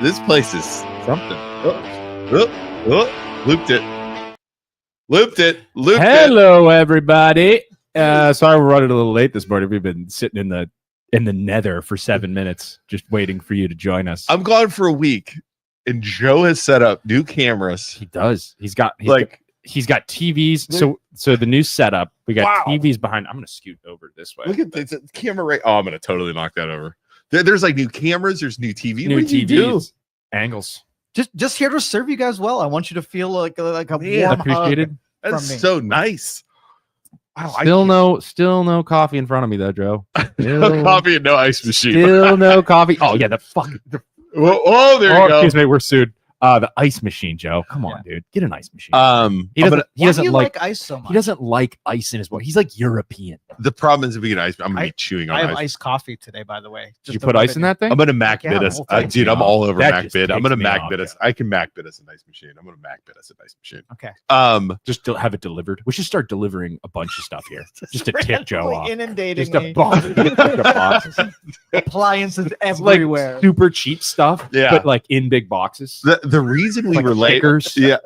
This place is something. Looped it. Hello, everybody. Sorry we're running a little late this morning. We've been sitting in the nether for 7 minutes, just waiting for you to join us. I'm gone for a week, and Joe has set up new cameras. He does. He's got TVs. So the new setup, we got TVs behind. I'm gonna scoot over this way. Look at the camera right. Oh, I'm gonna totally knock that over. There's like new cameras. There's new TV. New TVs. Angles. Just here to serve you guys well. I want you to feel like a warm appreciated. That's so nice. Wow, still no coffee in front of me though, Joe. No coffee and no ice machine. Still no coffee. Oh yeah, there you go. Excuse me, we're sued. The ice machine, Joe. Come on, dude. Get an ice machine. He doesn't like ice so much. He doesn't like ice in his body. He's like European. The problem is if we get ice, I'm gonna be chewing on ice. I have iced coffee today, by the way. Did you put ice in that thing? I'm gonna MacBid us. Dude, I'm all over MacBid. I'm gonna MacBid us. I can MacBid us an ice machine. I'm gonna MacBid us an ice machine. Okay. Just to have it delivered. We should start delivering a bunch of stuff here. Just to tick Joe off. Inundating just a box. Appliances everywhere. Like super cheap stuff. Yeah. But like in big boxes. The reason we were late. Yeah.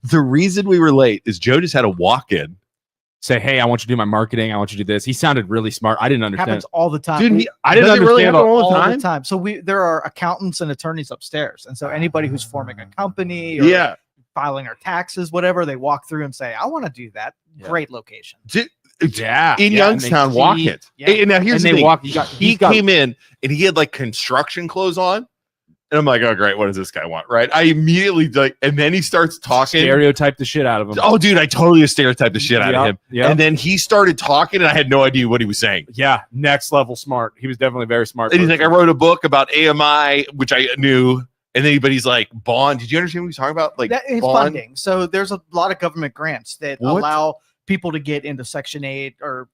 The reason we were late is Joe just had a walk-in. Say, hey, I want you to do my marketing. I want you to do this. He sounded really smart. I didn't understand. Happens all the time. Dude, I didn't understand really all the time. So there are accountants and attorneys upstairs. And so anybody who's forming a company or filing our taxes, whatever, they walk through and say, I want to do that. Yeah. Great location. In Youngstown, walk it. Yeah. And now here's the thing. He got came in and he had like construction clothes on. And I'm like, oh, great. What does this guy want? Right. I immediately and then he starts talking. Stereotype the shit out of him. Oh, dude, I totally stereotyped the shit out of him. Yeah. And then he started talking and I had no idea what he was saying. Yeah. Next level smart. He was definitely very smart. And he's like, I wrote a book about AMI, which I knew. And then he's like, bond. Did you understand what he was talking about? Like that is funding. So there's a lot of government grants that allow people to get into Section 8 or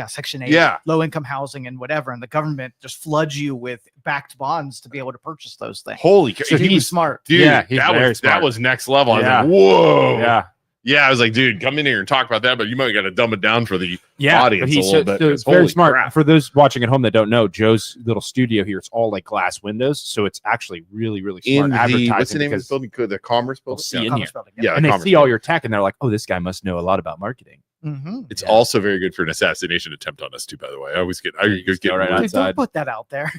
Section 8, low income housing and whatever. And the government just floods you with backed bonds to be able to purchase those things. Holy so he was smart. Dude, yeah, that was next level. Yeah. I was like, whoa. Yeah. Yeah, I was like, dude, come in here and talk about that, but you might got to dumb it down for the audience a little bit. It's very smart. Crap. For those watching at home that don't know, Joe's little studio here, it's all like glass windows, so it's actually really, really smart advertising. What's the name of the building? The Commerce Building? See in here. Yeah, and they see all your tech, and they're like, oh, this guy must know a lot about marketing. Mm-hmm. It's also very good for an assassination attempt on us too, by the way. I always get right outside. Don't put that out there.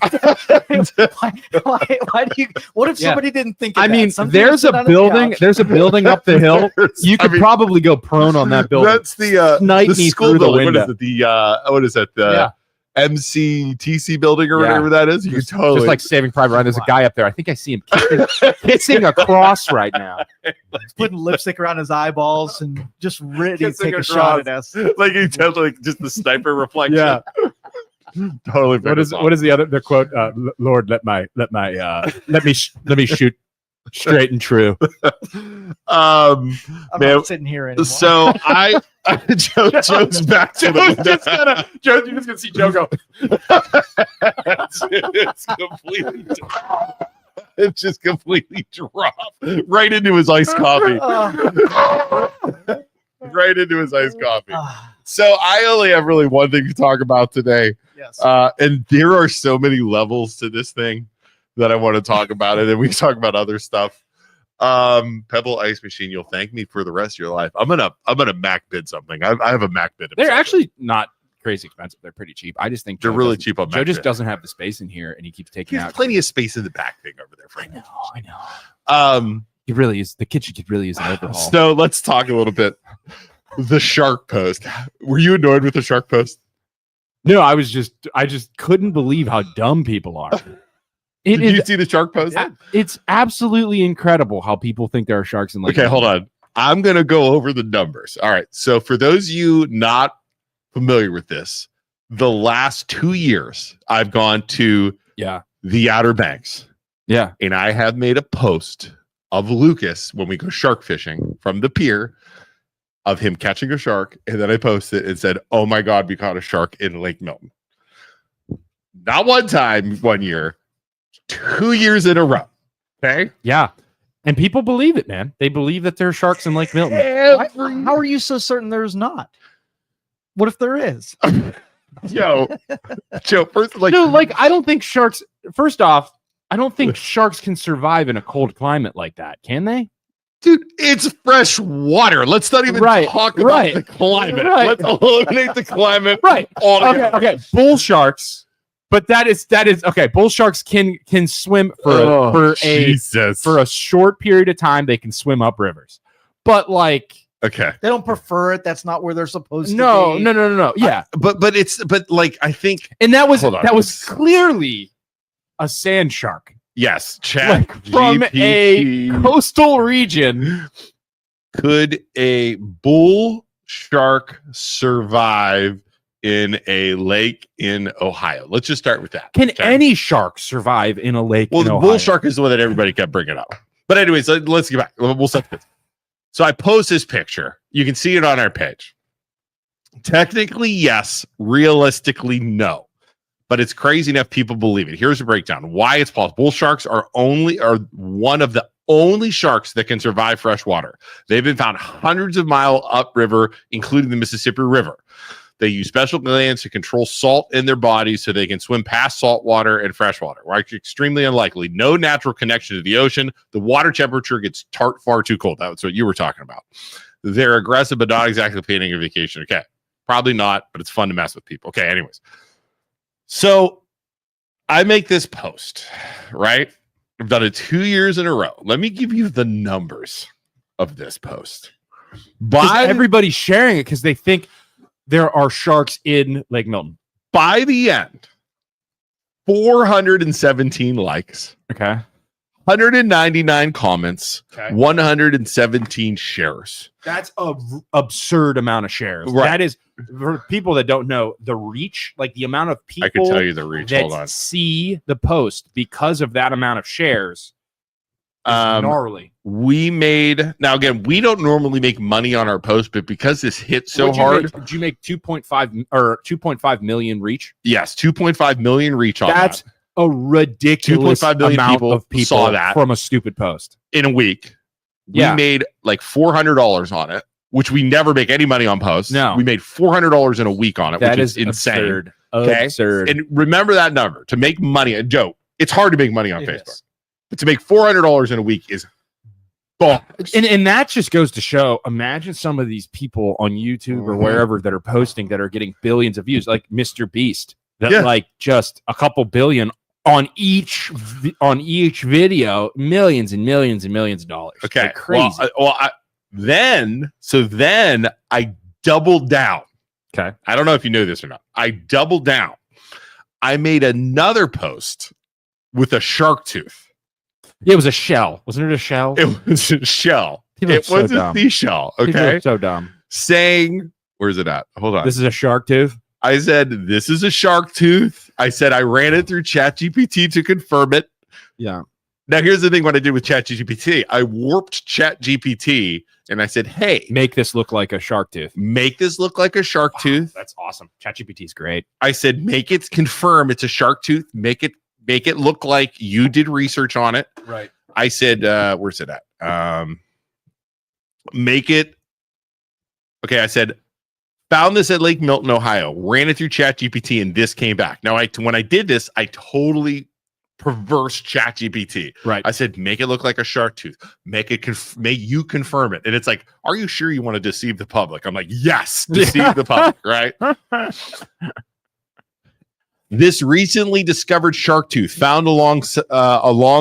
why do you? What if somebody didn't think of there's a building up the hill. You could probably go prone on that building. That's the school building. What is that? The MCTC building or whatever that is. You can totally just like Saving Private Ryan. There's a guy up there. I think I see him kissing a cross right now. He's putting lipstick around his eyeballs and just ready to take a shot at us. Like he tells like just the sniper reflection. Yeah. Totally. What is the quote? Lord, let me shoot straight and true. I'm not sitting here anymore. So Joe's back to the Joe, you're just gonna see Joe go. It's completely it just completely dropped right into his iced coffee. Right into his iced coffee. So I only have really one thing to talk about today. Yes. And there are so many levels to this thing that I want to talk about it, and we can talk about other stuff. Pebble ice machine, you'll thank me for the rest of your life. I'm gonna Mac bid something. I have a Mac bid. They're actually not crazy expensive. They're pretty cheap. I just think they're really cheap on Mac. Joe just doesn't have the space in here, and he keeps taking out plenty of space in the back thing over there. I know. It really is. The kitchen could really use an overhaul. So let's talk a little bit. The shark post. Were you annoyed with the shark post? No, I just couldn't believe how dumb people are. Did you see the shark post? It's absolutely incredible how people think there are sharks in Lake. Okay, hold on. I'm going to go over the numbers. All right. So for those of you not familiar with this, the last 2 years, I've gone to the Outer Banks. Yeah. And I have made a post of Lucas when we go shark fishing from the pier of him catching a shark. And then I posted and said, oh my God, we caught a shark in Lake Milton. Not one time, 1 year. 2 years in a row. Okay. Yeah. And people believe it, man. They believe that there are sharks in Lake Milton. How are you so certain there's not? What if there is? Joe, first, I don't think sharks. First off, I don't think sharks can survive in a cold climate like that, can they? Dude, it's fresh water. Let's not even talk about the climate. Let's eliminate the climate. Altogether. Okay. Bull sharks, but that is okay. Bull sharks can swim for a short period of time. They can swim up rivers, but like, okay, they don't prefer it. That's not where they're supposed to be. No. Yeah, but like I think, and that was clearly a sand shark. Yes, from a coastal region. Could a bull shark survive in a lake in Ohio? Let's just start with that. Can any shark survive in a lake? Well, the bull shark is the one that everybody kept bringing up. But anyways, let's get back. We'll set this. So I post this picture. You can see it on our page. Technically, yes. Realistically, no. But it's crazy enough people believe it. Here's a breakdown. Why it's possible. Bull sharks are one of the only sharks that can survive fresh water. They've been found hundreds of miles upriver, including the Mississippi River. They use special glands to control salt in their bodies so they can swim past salt water and fresh water. Right? Extremely unlikely. No natural connection to the ocean. The water temperature gets far too cold. That's what you were talking about. They're aggressive, but not exactly planning a vacation. Okay. Probably not, but it's fun to mess with people. Okay. Anyways. So I make this post, right? I've done it 2 years in a row. Let me give you the numbers of this post. Everybody's sharing it because they think there are sharks in Lake Milton. By the end, 417 likes. Okay. 199 comments. Okay. 117 shares. That's an absurd amount of shares. Right. That is, for people that don't know, the reach, like the amount of people I can tell you the reach. that see the post because of that amount of shares is gnarly. We made, now again, we don't normally make money on our post, but because this hit so hard. Did you make 2.5 million reach? Yes, 2.5 million reach on That's a ridiculous 2.5 million amount of people saw that from a stupid post. In a week. Yeah. We made like $400 on it, which we never make any money on posts. No. We made $400 in a week on it, that which is insane. Absurd. Okay? Absurd. And remember that number. To make money, and Joe, it's hard to make money on Facebook. But to make $400 in a week is bonkers. And that just goes to show, imagine some of these people on YouTube or wherever that are posting that are getting billions of views, like Mr. Beast, that like just a couple billion on each video, millions and millions and millions of dollars. Okay, like crazy. Then I doubled down. Okay, I don't know if you know this or not. I doubled down. I made another post with a shark tooth. Yeah, it was a shell. Wasn't it a shell? It was a shell. It was a seashell. Okay, so dumb. Saying, where's it at? Hold on. This is a shark tooth. I said, this is a shark tooth. I said, I ran it through ChatGPT to confirm it. Yeah. Now, here's the thing what I did with ChatGPT. I warped ChatGPT and I said, hey. Make this look like a shark tooth. Make this look like a shark tooth. That's awesome. ChatGPT is great. I said, make it confirm it's a shark tooth. Make it look like you did research on it. Right. I said, where's it at? Make it. Okay, I said, found this at Lake Milton, Ohio. Ran it through ChatGPT, and this came back. Now, when I did this, I totally perverse ChatGPT. Right. I said, make it look like a shark tooth. Make you confirm it. And it's like, are you sure you want to deceive the public? I'm like, yes, deceive the public, right? This recently discovered shark tooth found along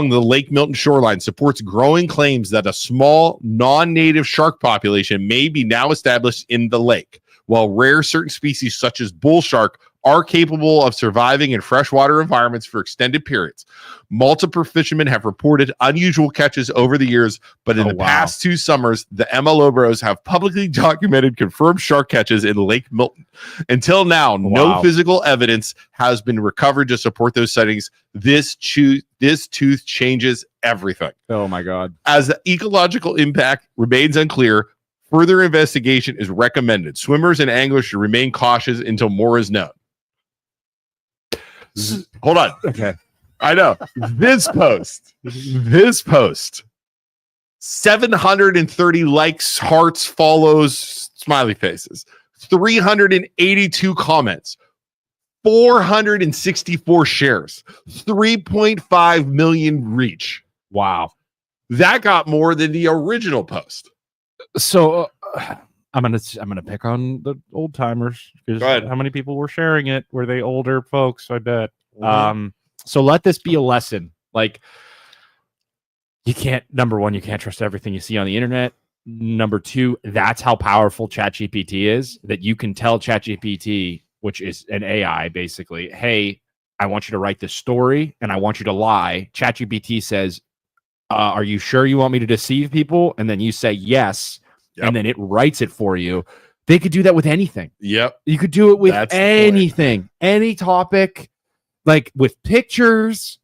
the Lake Milton shoreline supports growing claims that a small non-native shark population may be now established in the lake. While rare certain species such as bull shark are capable of surviving in freshwater environments for extended periods. Multiple fishermen have reported unusual catches over the years, but in the past 2 summers, the MLO bros have publicly documented confirmed shark catches in Lake Milton. Until now, no physical evidence has been recovered to support those sightings. This tooth changes everything. Oh my God. As the ecological impact remains unclear, further investigation is recommended. Swimmers and anglers should remain cautious until more is known. Hold on. Okay. I know. This post, 730 likes, hearts, follows, smiley faces, 382 comments, 464 shares, 3.5 million reach. Wow. That got more than the original post. So I'm gonna pick on the old timers because how many people were sharing it? Were they older folks? I bet. So let this be a lesson. Like, you can't. Number one, you can't trust everything you see on the internet. Number two, that's how powerful ChatGPT is. That you can tell ChatGPT, which is an AI, basically, hey, I want you to write this story and I want you to lie. ChatGPT says, are you sure you want me to deceive people? And then you say yes. Yep. And then it writes it for you. They could do that with anything. Yep. You could do it with anything, any topic, like with pictures,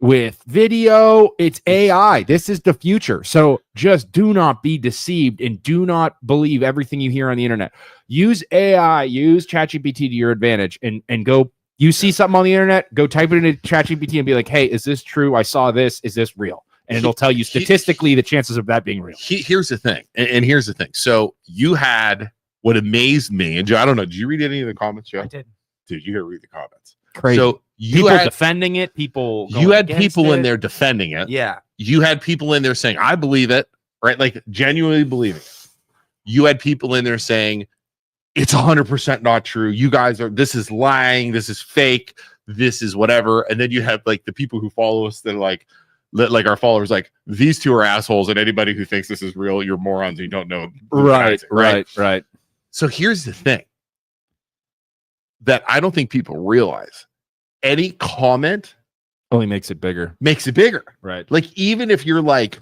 with video. It's AI. This is the future. So just do not be deceived and do not believe everything you hear on the internet. Use AI, use ChatGPT to your advantage, and go. You see something on the internet, go type it into ChatGPT and be like, hey, is this true? I saw this. Is this real? And it'll tell you statistically the chances of that being real. Here's the thing. And here's the thing. So you had what amazed me. And Joe, I don't know. Did you read any of the comments, Joe? I did. Dude, you got to read the comments. Crazy. So you had defending it. You had people in there defending it. Yeah. You had people in there saying, I believe it. Right? Like genuinely believing it. You had people in there saying, it's 100% not true. You guys this is lying. This is fake. This is whatever. And then you have like the people who follow us that are like our followers, like, these two are assholes, and anybody who thinks this is real, you're morons. You don't know. Right. So here's the thing that I don't think people realize. Any comment only makes it bigger. Right. Like, even if you're like,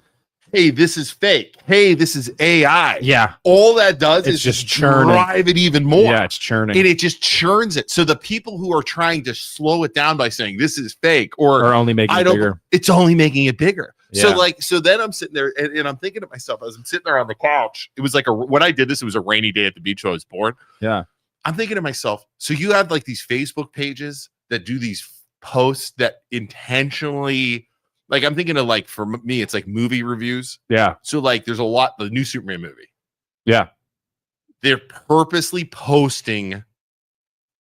hey, this is fake. Hey, this is AI. Yeah. All that does is just churning. Drive it even more. Yeah, it's churning. And it just churns it. So the people who are trying to slow it down by saying this is fake or only making it bigger. It's only making it bigger. Yeah. So then I'm sitting there and I'm thinking to myself, as I'm sitting there on the couch, it was like when I did this, it was a rainy day at the beach where I was born. Yeah. I'm thinking to myself, so you have like these Facebook pages that do these posts that intentionally, like, I'm thinking of, like, for me, it's like movie reviews. Yeah. So like there's a lot, the new Superman movie. Yeah. They're purposely posting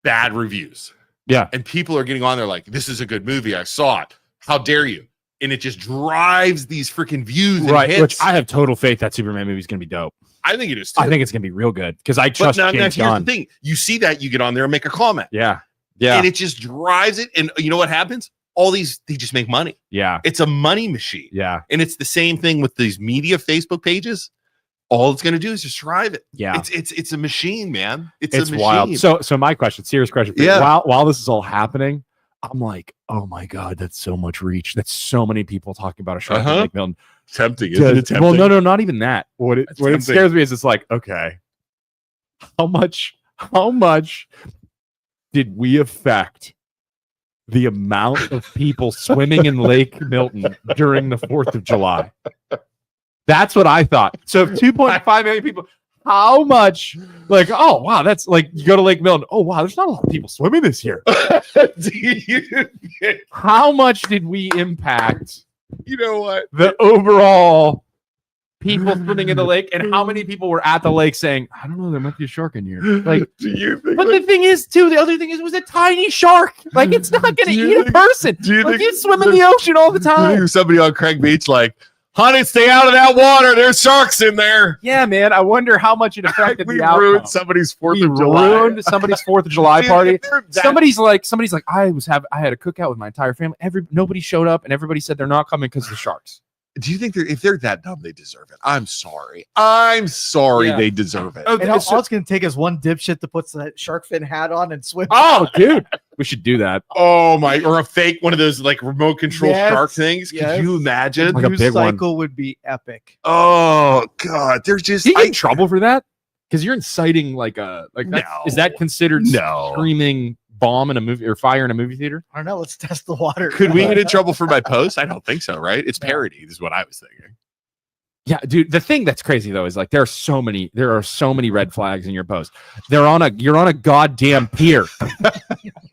bad reviews. Yeah. And people are getting on there like, this is a good movie. I saw it. How dare you? And it just drives these freaking views. Right. Hits. Which I have total faith that Superman movie is going to be dope. I think it is too. I think it's going to be real good because I trust James Gunn. Here's the thing. You see that, you get on there and make a comment. Yeah. Yeah. And it just drives it. And you know what happens? All these, they just make money. Yeah. It's a money machine. Yeah. And it's the same thing with these media Facebook pages. All it's going to do is just drive it. Yeah. It's a machine, man. It's a machine. Wild. So my question, serious question. For you. While this is all happening, I'm like, oh my God, that's so much reach. That's so many people talking about a shark in Lake Milton. Tempting, isn't it? Tempting? Well, no, not even that. What it scares me is it's like, okay, how much did we affect the amount of people swimming in Lake Milton during the 4th of July? That's what I thought. So if 2.5 million people, how much, like, oh, wow, that's like, you go to Lake Milton, oh, wow, there's not a lot of people swimming this year. How much did we impact, you know what, the overall people swimming in the lake, and how many people were at the lake saying, I don't know, there might be a shark in here. Like, but the thing is, too, the other thing is, it was a tiny shark. Like, it's not going to eat a person. You swim in the ocean all the time. There's somebody on Craig Beach like, honey, stay out of that water. There's sharks in there. Yeah, man. I wonder how much it affected we the outcome. Ruined somebody's 4th of July. Ruined somebody's 4th of July party. Somebody's like, I had a cookout with my entire family. Nobody showed up, and everybody said they're not coming because of the sharks. Do you think if they're that dumb, they deserve it? I'm sorry. They deserve it. And all it's going to take is one dipshit to put that shark fin hat on and swim. Oh, dude. We should do that. Oh, my. Or a fake one of those, like, remote control shark things. Could you imagine? Like a big cycle would be epic. Oh, God. There's just... Do you get in trouble for that? Because you're inciting, like, that. Is that considered screaming bomb in a movie or fire in a movie theater? I don't know. Let's test the water. Could we get in trouble for my post? I don't think so, right? It's parody, is what I was thinking. Yeah, dude. The thing that's crazy though is like there are so many red flags in your post. You're on a goddamn pier.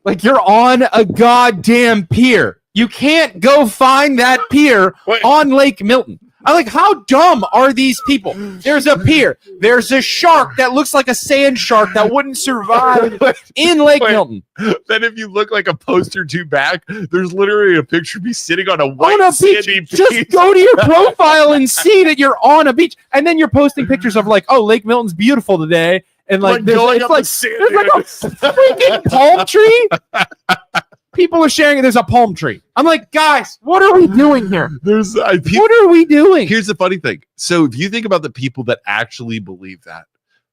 Like, you're on a goddamn pier. You can't go find that pier on Lake Milton. I'm like, how dumb are these people? There's a pier. There's a shark that looks like a sand shark that wouldn't survive in Lake Milton. Then if you look like a post or two back, there's literally a picture of me sitting on a white sandy beach. Just go to your profile and see that you're on a beach, and then you're posting pictures of like, oh, Lake Milton's beautiful today, and like there's like a freaking palm tree. People are sharing it. There's a palm tree. I'm like, guys, what are we doing here? What are we doing? Here's the funny thing. So if you think about the people that actually believe that,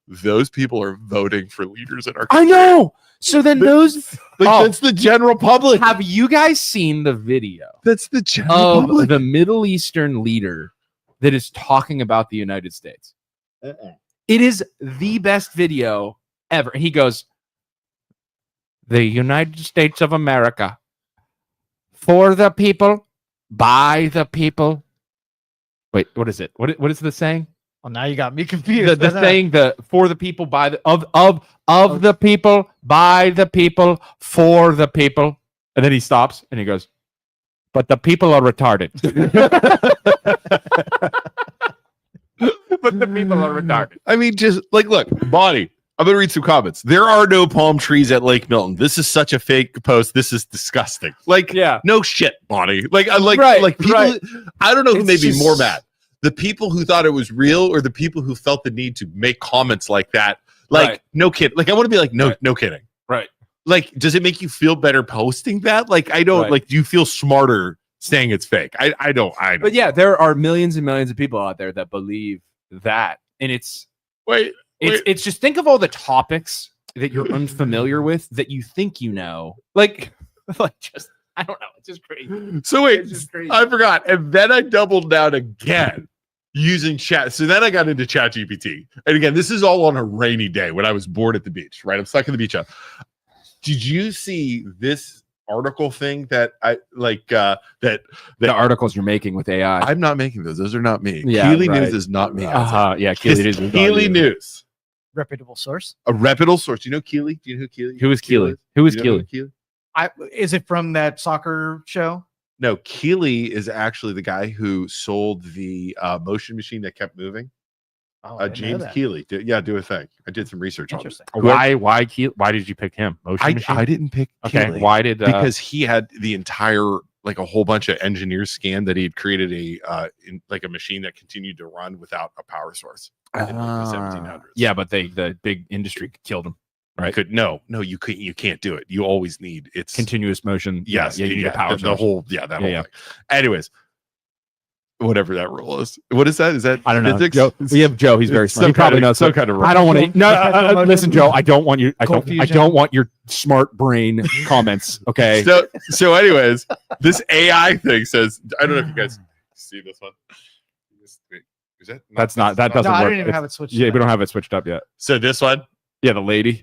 those people are voting for leaders in our country. I know. So then that's the general public. Have you guys seen the video? That's the general public. The Middle Eastern leader that is talking about the United States. It is the best video ever. He goes, the United States of America, for the people, by the people. Wait, what is it? What is the saying? Well, now you got me confused. The saying, for the people, by the of the people, by the people, for the people. And then he stops and he goes, but the people are retarded. But the people are retarded. I mean, just like, look, Bonnie, I'm going to read some comments. There are no palm trees at Lake Milton. This is such a fake post. This is disgusting. Like, yeah, no shit, Bonnie. Like, I people. Right. I don't know who made me more mad. The people who thought it was real, or the people who felt the need to make comments like that. Like, no kid. Like, I want to be like, no kidding. Right. Like, does it make you feel better posting that? Like, I don't. Like, do you feel smarter saying it's fake? I don't. But yeah, there are millions and millions of people out there that believe that, and it's It's just, think of all the topics that you're unfamiliar with that you think you know. Like just, I don't know. It's just crazy. So wait, I forgot. And then I doubled down again using chat. So then I got into ChatGPT. And again, this is all on a rainy day when I was bored at the beach, right? I'm stuck at the beach. Did you see this article thing that I like that the articles you're making with AI? I'm not making those. Those are not me. Yeah, Keely News is not me. Yeah, Keely News. Keely News. Reputable source. A reputable source. Do you know Keely? Do you know who Keely? Who is Keely? Who is Keely? Is it from that soccer show? No, Keely is actually the guy who sold the motion machine that kept moving. James Keely. Do a thing. I did some research on it. Why Keely? Why did you pick him? Motion machine? I didn't pick Keely. Okay. Why did because he had the entire, like, a whole bunch of engineers scan that he had created a machine that continued to run without a power source. In the 1700s. Yeah, but the big industry killed him. Right? You can't do it. You always need it's continuous motion. Yes, you need a power source. Whole thing. Anyways, whatever that rule is. What is that? Is that I don't physics? know. We have Joe. He's very smart. He probably knows some kind of. I don't want to. No, listen, Joe. I don't want you. I don't want your smart brain comments. Okay. So, anyways, this AI thing says. I don't know if you guys see this one. Is that? That doesn't work. I don't even have it switched. Yeah, we don't have it switched up yet. So this one. Yeah, the lady.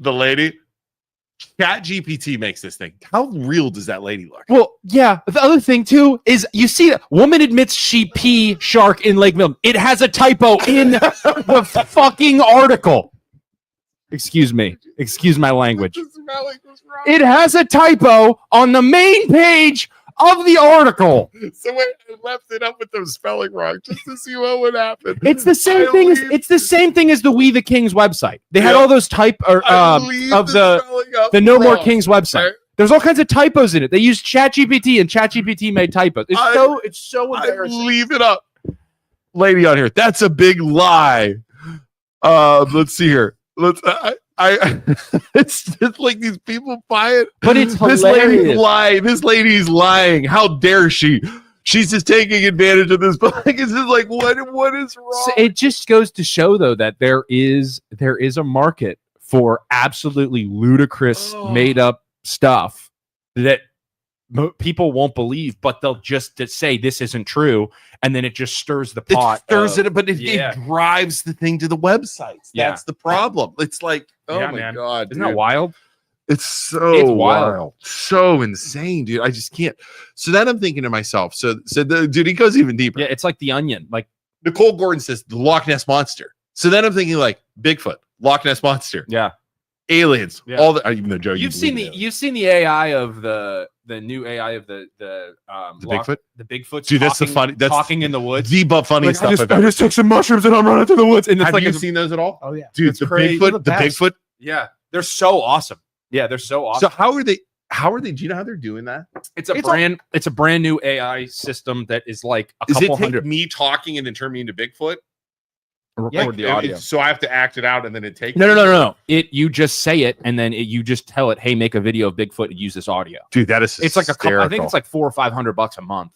ChatGPT makes this thing. How real does that lady look? Well, yeah. The other thing too is you see that woman admits she pee shark in Lake Milton. It has a typo in the fucking article. Excuse me. Excuse my language. It has a typo on the main page of the article. So I left it up with those spelling wrong just to see what would happen. It's the same thing. It's the same thing as the We the Kings website. They had all those of the No More Kings website. There's all kinds of typos in it. They used ChatGPT and ChatGPT made typos. It's so embarrassing. Leave it up, lady on here. That's a big lie. Let's see here. It's just like these people buy it, but it's hilarious. This lady's lying. How dare she? She's just taking advantage of this. But like, it's just like, what is wrong? So it just goes to show, though, that there is a market for absolutely ludicrous, made up stuff that people won't believe, but they'll just say this isn't true, and then it just stirs the pot. It drives the thing to the websites. That's the problem. It's like, my god, isn't that wild? It's so wild, so insane, dude. I just can't. So then I'm thinking to myself, dude, he goes even deeper. Yeah, it's like The Onion. Like Nicole Gordon says, the Loch Ness Monster. So then I'm thinking like Bigfoot, Loch Ness Monster. Yeah. Aliens, all the even though Joe, you've seen the AI of the the new AI of the Bigfoot. The Bigfoot. Dude, that's the funny. That's talking in the woods. The funniest stuff I've I ever just took some mushrooms and I'm running through the woods. And it's Have like you seen those at all? Oh yeah, Dude, It's the crazy. Bigfoot. They're The the best. Bigfoot. Yeah, they're so awesome. Yeah, they're so awesome. So how are they? Do you know how they're doing that? It's a brand new AI system that is like a Is it couple take hundred. me talking and then turn me into Bigfoot? Record the audio. So I have to act it out and then it takes. No. You just say it and then you just tell it, "Hey, make a video of Bigfoot and use this audio." Dude, that is It's like hysterical. I think it's like $400 or $500 a month,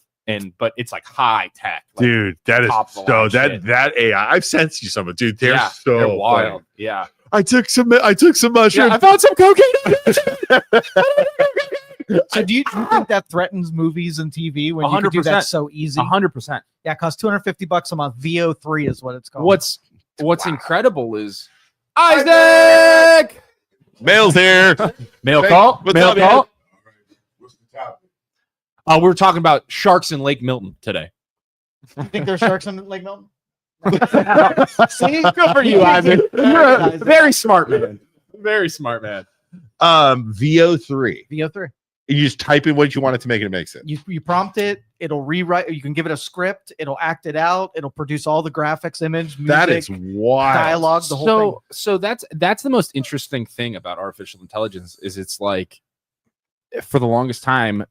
but it's like high tech. Like, dude, that is top of the so line that shit. that AI. I've sent you some of it, dude. They're so they're wild. funny. Yeah. I took some mushrooms. I found some cocaine. So do you think that threatens movies and TV when you can do that 100%. so easy? 100%. Yeah, it costs $250 a month. VO3 is what it's called. What's incredible is Isaac. Mail's here. Mail Hey, call. what's Mail up, call. What's the topic? We were talking about sharks in Lake Milton today. You think there's sharks in Lake Milton? See, good for you, Isaac. You're a very smart man. Very smart man. VO3. VO3. You just type in what you want it to make, and it makes it. You prompt it, it'll rewrite. You can give it a script, it'll act it out, it'll produce all the graphics, image, music, That is wild. dialogue, the whole thing. So that's the most interesting thing about artificial intelligence is it's like for the longest time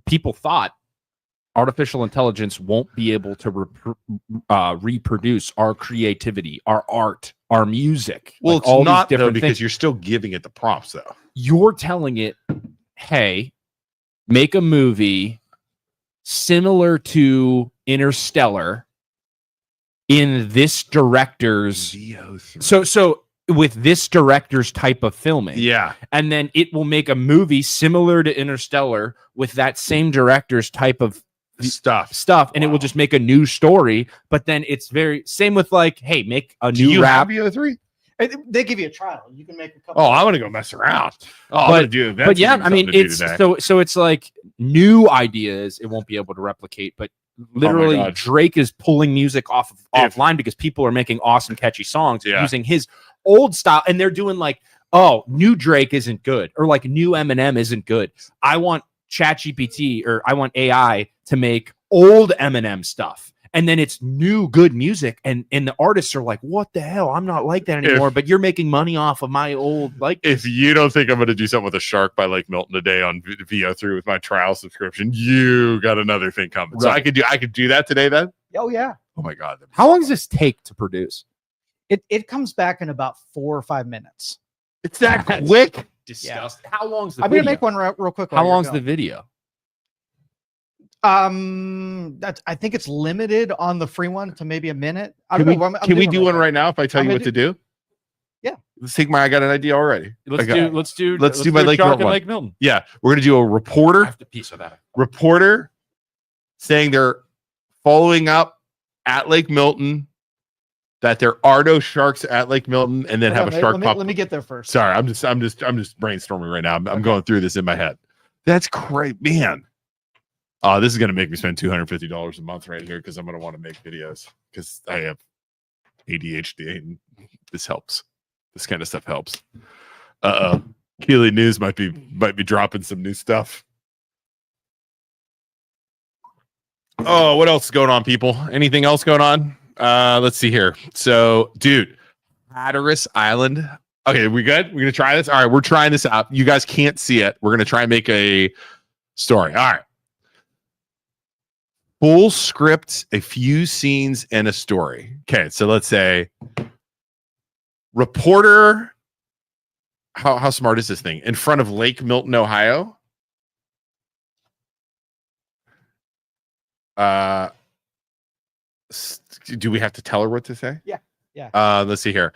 people thought artificial intelligence won't be able to reproduce our creativity, our art, our music. Well, like it's all these not though, different because things. you're still giving it the prompts though. You're telling it, hey, make a movie similar to Interstellar in this director's VO3. so with this director's type of filming. Yeah. And then it will make a movie similar to Interstellar with that same director's type of stuff and it will just make a new story, but then it's very same with like, hey, make a Do new you rap. have VO3? They give you a trial. You can make a couple. Oh, I want to go mess around. Oh, I'm gonna do that. But yeah, I mean, it's so it's like new ideas it won't be able to replicate, but literally God. Drake is pulling music offline because people are making awesome catchy songs Yeah. using his old style, and they're doing like, oh, new Drake isn't good, or like new Eminem isn't good. I want ChatGPT or I want AI to make old Eminem stuff. And then it's new good music, and the artists are like, "What the hell? I'm not like that anymore." But you're making money off of my old like. If you don't think I'm going to do something with a shark by Lake Milton today on VO3 with my trial subscription, you got another thing coming. So I could do that today then. Oh yeah. Oh my god! How long does this take to produce? It comes back in about 4 or 5 minutes. It's that quick. Disgusting. How long's the I'm video? gonna make one real quick. How long's the video? I think it's limited on the free one to maybe a minute. I Can don't we, know. I'm can we doing do one right now if I tell I'm you gonna what to do? Yeah. Let's take I got an idea already. Let's do my Lake Shark Milton and one. Lake Milton. Yeah, we're gonna do a I reporter have to piece of that. saying they're following up at Lake Milton, that there are no sharks at Lake Milton, and then Hold have on, a shark pop. Let me get there first. Sorry, I'm just brainstorming right now. I'm going through this in my head. That's great, man. Oh, this is gonna make me spend $250 a month right here because I'm gonna want to make videos because I have ADHD and this helps. This kind of stuff helps. Keely News might be dropping some new stuff. Oh, what else is going on, people? Anything else going on? Let's see here. So, dude, Hatteras Island. Okay, we good? We're gonna try this. All right, we're trying this out. You guys can't see it. We're gonna try and make a story. All right. Full script, a few scenes, and a story. Okay, so let's say reporter. How smart is this thing? In front of Lake Milton, Ohio. Do we have to tell her what to say? Yeah. Let's see here.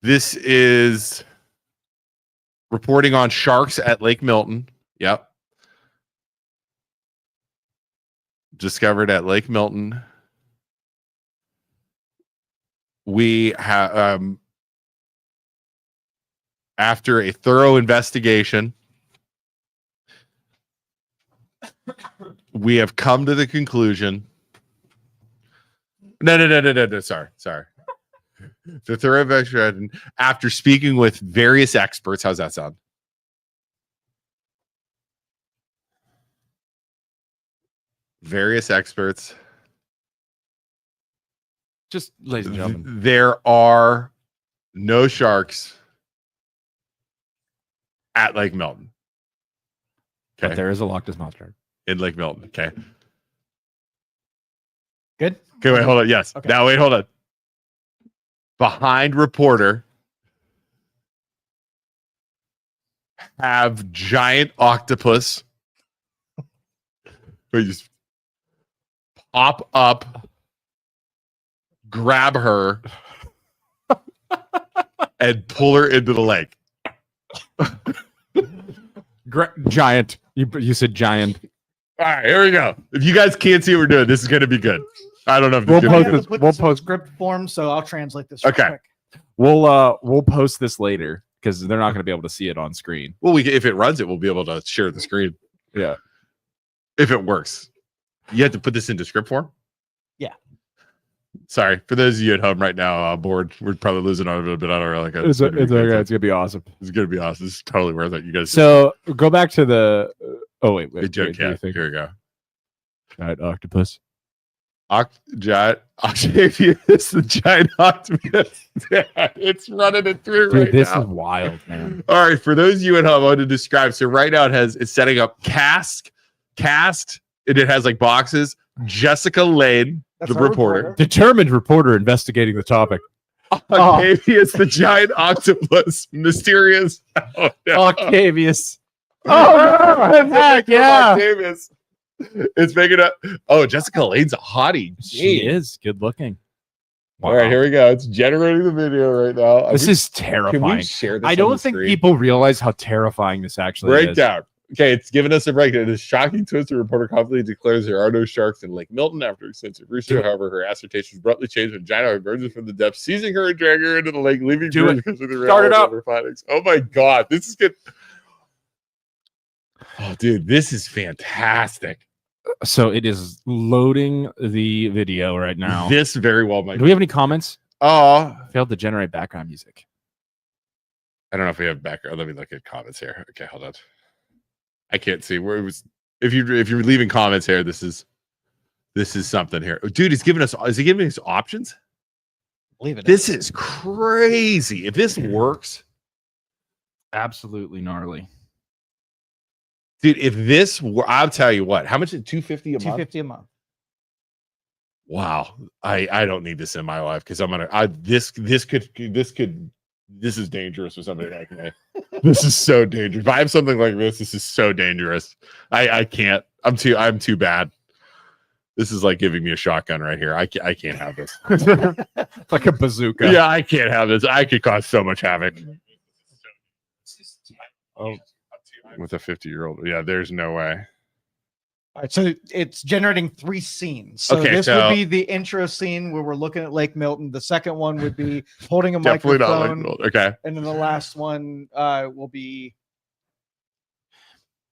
This is reporting on sharks at Lake Milton. Yep. Discovered at Lake Milton. We have, after a thorough investigation, we have come to the conclusion. No. Sorry. The thorough investigation, after speaking with various experts. How's that sound? various experts. Just, ladies and gentlemen, there are no sharks at Lake Milton. but there is a Loch Ness monster in Lake Milton. Okay. Good. Okay, wait, hold on. Yes. Okay. Now, wait, hold on. Behind reporter have giant octopus. We just pop up, grab her, and pull her into the lake. giant. You said giant. All right, here we go. If you guys can't see what we're doing, this is going to be good. I don't know if this We'll is post gonna I be have good. to put We'll this in post- script form, so I'll translate this. Real Okay. quick. We'll post this later because they're not going to be able to see it on screen. Well, if it runs it, we'll be able to share the screen. Yeah. If it works. You have to put this into script form? Yeah. Sorry. For those of you at home right now, bored, we're probably losing on a little bit on our like It's gonna be good. it's gonna be awesome. It's gonna be awesome. It's totally worth it. You guys So go back to the. Oh wait, good joke, do you cat. think Here we go. giant octopus? Giant Octavius, the giant octopus. It's running it through Dude, right this now. is wild, man. All right, for those of you at home, I want to describe. So right now it's setting up cast, and it has like boxes. Jessica Lane, That's the our reporter. Determined reporter investigating the topic. Octavius, the giant octopus, mysterious. Oh, no. Octavius. Oh, heck yeah. Octavius. It's making up. Oh, Jessica Lane's a hottie. She Jeez. is good looking. All right, here we go. It's generating the video right now. This is Can terrifying. we share this? I on don't the think screen? people realize how terrifying this actually is. Breakdown. Okay, it's giving us a breakdown. It is shocking twist. The reporter confidently declares there are no sharks in Lake Milton after extensive research. However, her assertion is abruptly changed when Gino emerges from the depths, seizing her and dragging her into the lake, leaving Do her it. because of the Start it reality up. of her findings. Oh my god, this is good. Oh, dude, this is fantastic. So it is loading the video right now. This very well might. Do we have any comments? Oh, Failed to generate background music. I don't know if we have background. Let me look at comments here. Okay, hold on. I can't see where it was. If you're leaving comments here, this is something here. Dude, is he giving us options? Leave it. This is crazy. If this works, Absolutely gnarly. dude, if this I'll tell you what, how much is it? $250 a month? $250 a month. Wow. I don't need this in my life because this is dangerous for somebody like me. This is so dangerous. If I have something like this is so dangerous. I can't. I'm too bad. This is like giving me a shotgun right here. I can't have this. Like a bazooka. Yeah, I can't have this. I could cause so much havoc. Oh, with a 50-year-old. Yeah, there's no way. All right, so it's generating 3 scenes. So Okay, this so- would be the intro scene where we're looking at Lake Milton. The second one would be holding a Definitely not microphone, like okay. and then the last one will be.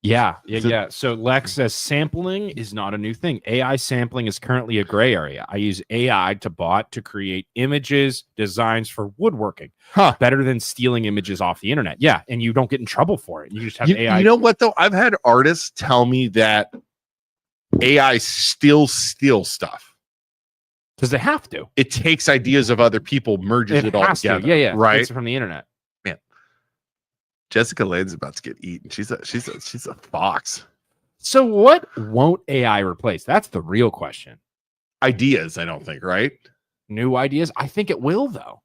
Yeah. So- So Lex says sampling is not a new thing. AI sampling is currently a gray area. I use AI to create images, designs for woodworking. Huh. Better than stealing images off the internet. Yeah. And you don't get in trouble for it. You just have You, AI. you know what though? I've had artists tell me that AI still steals stuff. because they have to. It takes ideas of other people, merges it all has to. together. Yeah. Right. It's from the internet. Jessica Lane's about to get eaten. She's a fox. So what won't AI replace? That's the real question. Ideas, I don't think, right? New ideas? I think it will, though.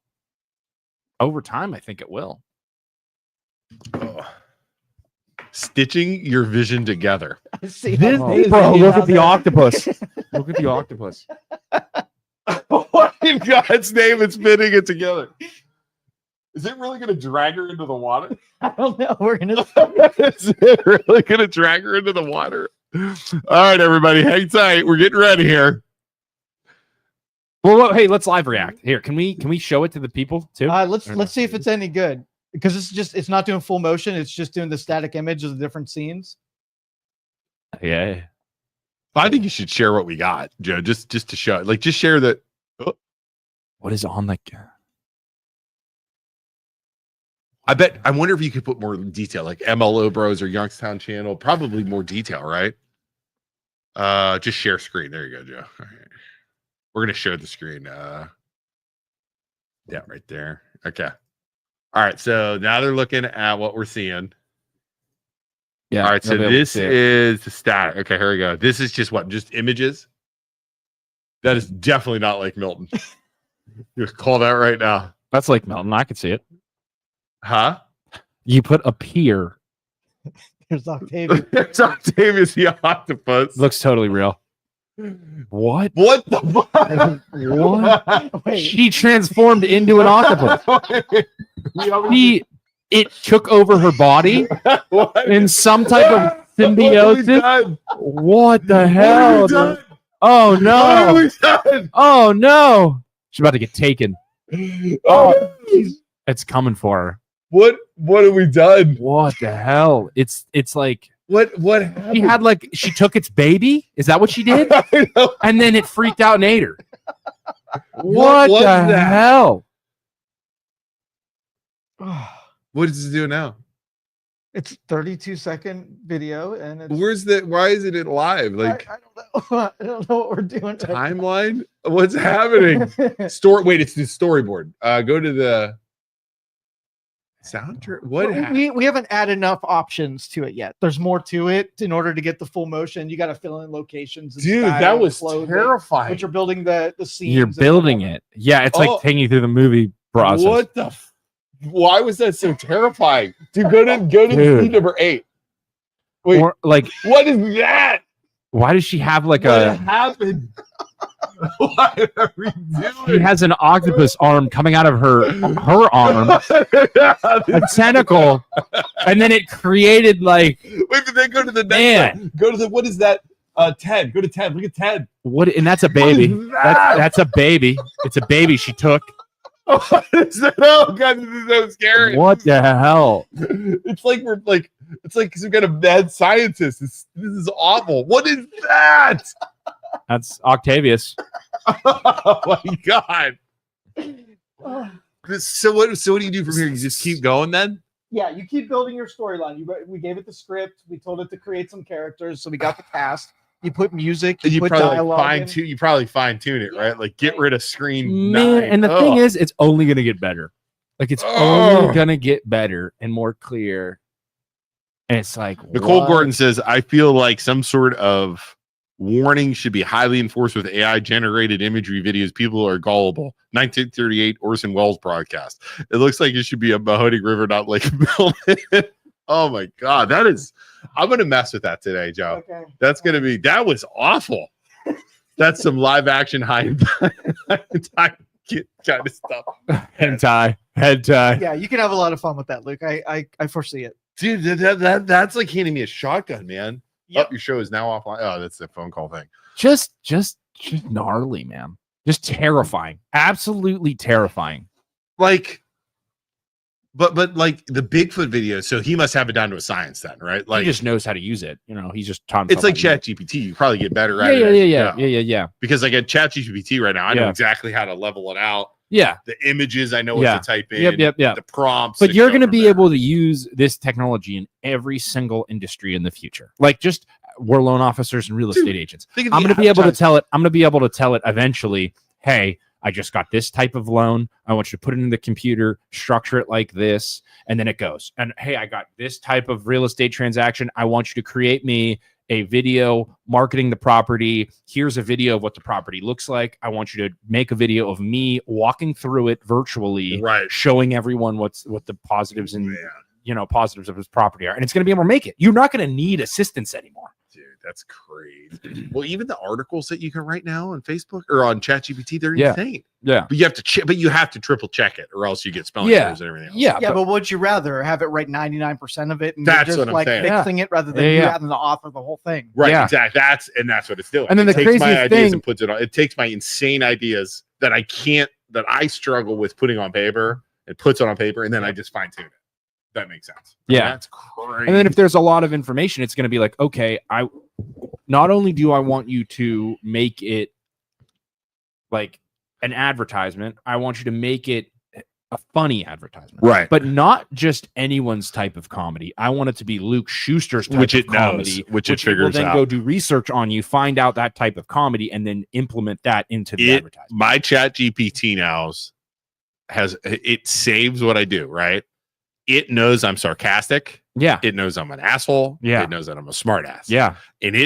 Over time, I think it will. Ugh. Stitching your vision together. See, This- bro, look at the octopus. Look at the octopus. What in God's name is fitting it together? Is it really going to drag her into the water? I don't know. We're gonna. Is it really going to drag her into the water? All right, everybody, hang tight. We're getting ready here. Well, hey, let's live react. Here, can we show it to the people too? Let's see if it's any good, because it's not doing full motion. It's just doing the static image of the different scenes. Yeah. I think you should share what we got, Joe, just to show. Like, just share that. What is on the? I wonder if you could put more detail, like MLO Bros or Youngstown Channel. Probably more detail, right? Just share screen. There you go, Joe. All right. We're gonna share the screen. Yeah, right there. Okay. All right. So now they're looking at what we're seeing. Yeah. All right. So this is the static. Okay, here we go. This is just what? Just images. That is definitely not Lake Milton. Just call that right now. That's Lake Milton. I could see it. Huh? You put a pier. There's Octavius. There's Octavius the octopus. Looks totally real. What? What the fuck? What? Wait. She transformed into an octopus. It took over her body in some type of symbiosis. What the hell? Oh no! Oh no! She's about to get taken. Oh, it's coming for her. What have we done? What the hell? It's like what happened? she had she took its baby. Is that what she did? And then it freaked out and ate her. What was the that? hell? What does it do now? It's 32-second video, and it's, Why isn't it live? Like I don't know. I don't know what we're doing. timeline? What's happening? Wait, it's the storyboard. Go to the soundtrack. What happened? We haven't added enough options to it yet. There's more to it. In order to get the full motion, you got to fill in locations. And Dude, style that and was flow, terrifying. but you're building the scenes. You're and building whatever. it. Yeah, it's like taking you through the movie process. What the? Why was that so terrifying? Dude, go to Dude. scene number 8. Wait, Or, what is that? why does she have What happened? What are we doing? She has an octopus arm coming out of her arm, a tentacle, and then it created Wait, but then go to the next Man. one. Go to the what is that? 10. Go to 10. Look at 10. what? And that's a baby. What is that? That's a baby. It's a baby she took. What is that? Oh god, this is so scary. What the hell? It's like it's like some kind of mad scientist. This is awful. What is that? That's Octavius. Oh my god. So what do you do from here? You just keep going then? Yeah, you keep building your storyline. We gave it the script. We told it to create some characters, so we got the cast. You put music. And you put probably dialogue. fine tune it, right? Like get rid of screen Man, 9. and the thing is, it's only gonna get better. Like it's only Ugh. gonna get better and more clear. And it's like Nicole what? Gordon says, I feel like some sort of warning should be highly enforced with AI generated imagery videos. People are gullible. 1938 Orson Welles broadcast. It looks like it should be a Mahoning River, not Lake Milton. Oh my god, I'm gonna mess with that today, Joe. Okay. That was awful. That's some live action high kind of stuff. Hentai. Yeah, you can have a lot of fun with that, Luke. I foresee it. Dude, that's like handing me a shotgun, man. Yep. Oh, your show is now offline. Oh, that's the phone call thing. Just gnarly, man. Just terrifying. Absolutely terrifying. Like, but like the Bigfoot video, so he must have it down to a science then, right? Like, He just knows how to use it. He's just taught it's like himself ChatGPT. You probably get better how at to use it. it. Yeah. Because like at ChatGPT right now, I know Yeah. exactly how to level it out. Yeah. The images, I know what Yeah. to type in. Yep. The prompts. But that you're go going to from be there. able to use this technology in every single industry in the future. Like just we're loan officers and real estate agents. Think of I'm the going to be able to advertising. tell it. I'm going to be able to tell it eventually, hey, I just got this type of loan. I want you to put it in the computer, structure it like this, and then it goes. And hey, I got this type of real estate transaction. I want you to create me a video marketing the property. Here's a video of what the property looks like. I want you to make a video of me walking through it virtually, Right. showing everyone what the positives and Man, positives of his property are. And it's going to be able to make it. You're not going to need assistance anymore. dude, that's crazy. Well, even the articles that you can write now on Facebook or on ChatGPT, they're Yeah. insane. Yeah. But you have to triple check it, or else you get spelling Yeah. errors and everything else. Yeah, but would you rather have it write 99% of it and That's just what I'm like saying. fixing it rather than Yeah, you yeah. having to author the whole thing? Right, Yeah. exactly. That's what it's doing. And then it the takes my craziest ideas thing- and puts it on. It takes my insane ideas that I struggle with putting on paper. It puts it on paper, and then I just fine tune it. That makes sense. Yeah. That's crazy. And then if there's a lot of information, it's going to be like, okay, I not only do I want you to make it like an advertisement, I want you to make it a funny advertisement, Right. But not just anyone's type of comedy. I want it to be Luke Schuster's type of comedy, which it will figures then out. go do research on you, find out that type of comedy, and then implement that into the advertisement. My Chat GPT now it saves what I do, right? It knows I'm sarcastic. Yeah. It knows I'm an asshole. Yeah. It knows that I'm a smart ass. Yeah. And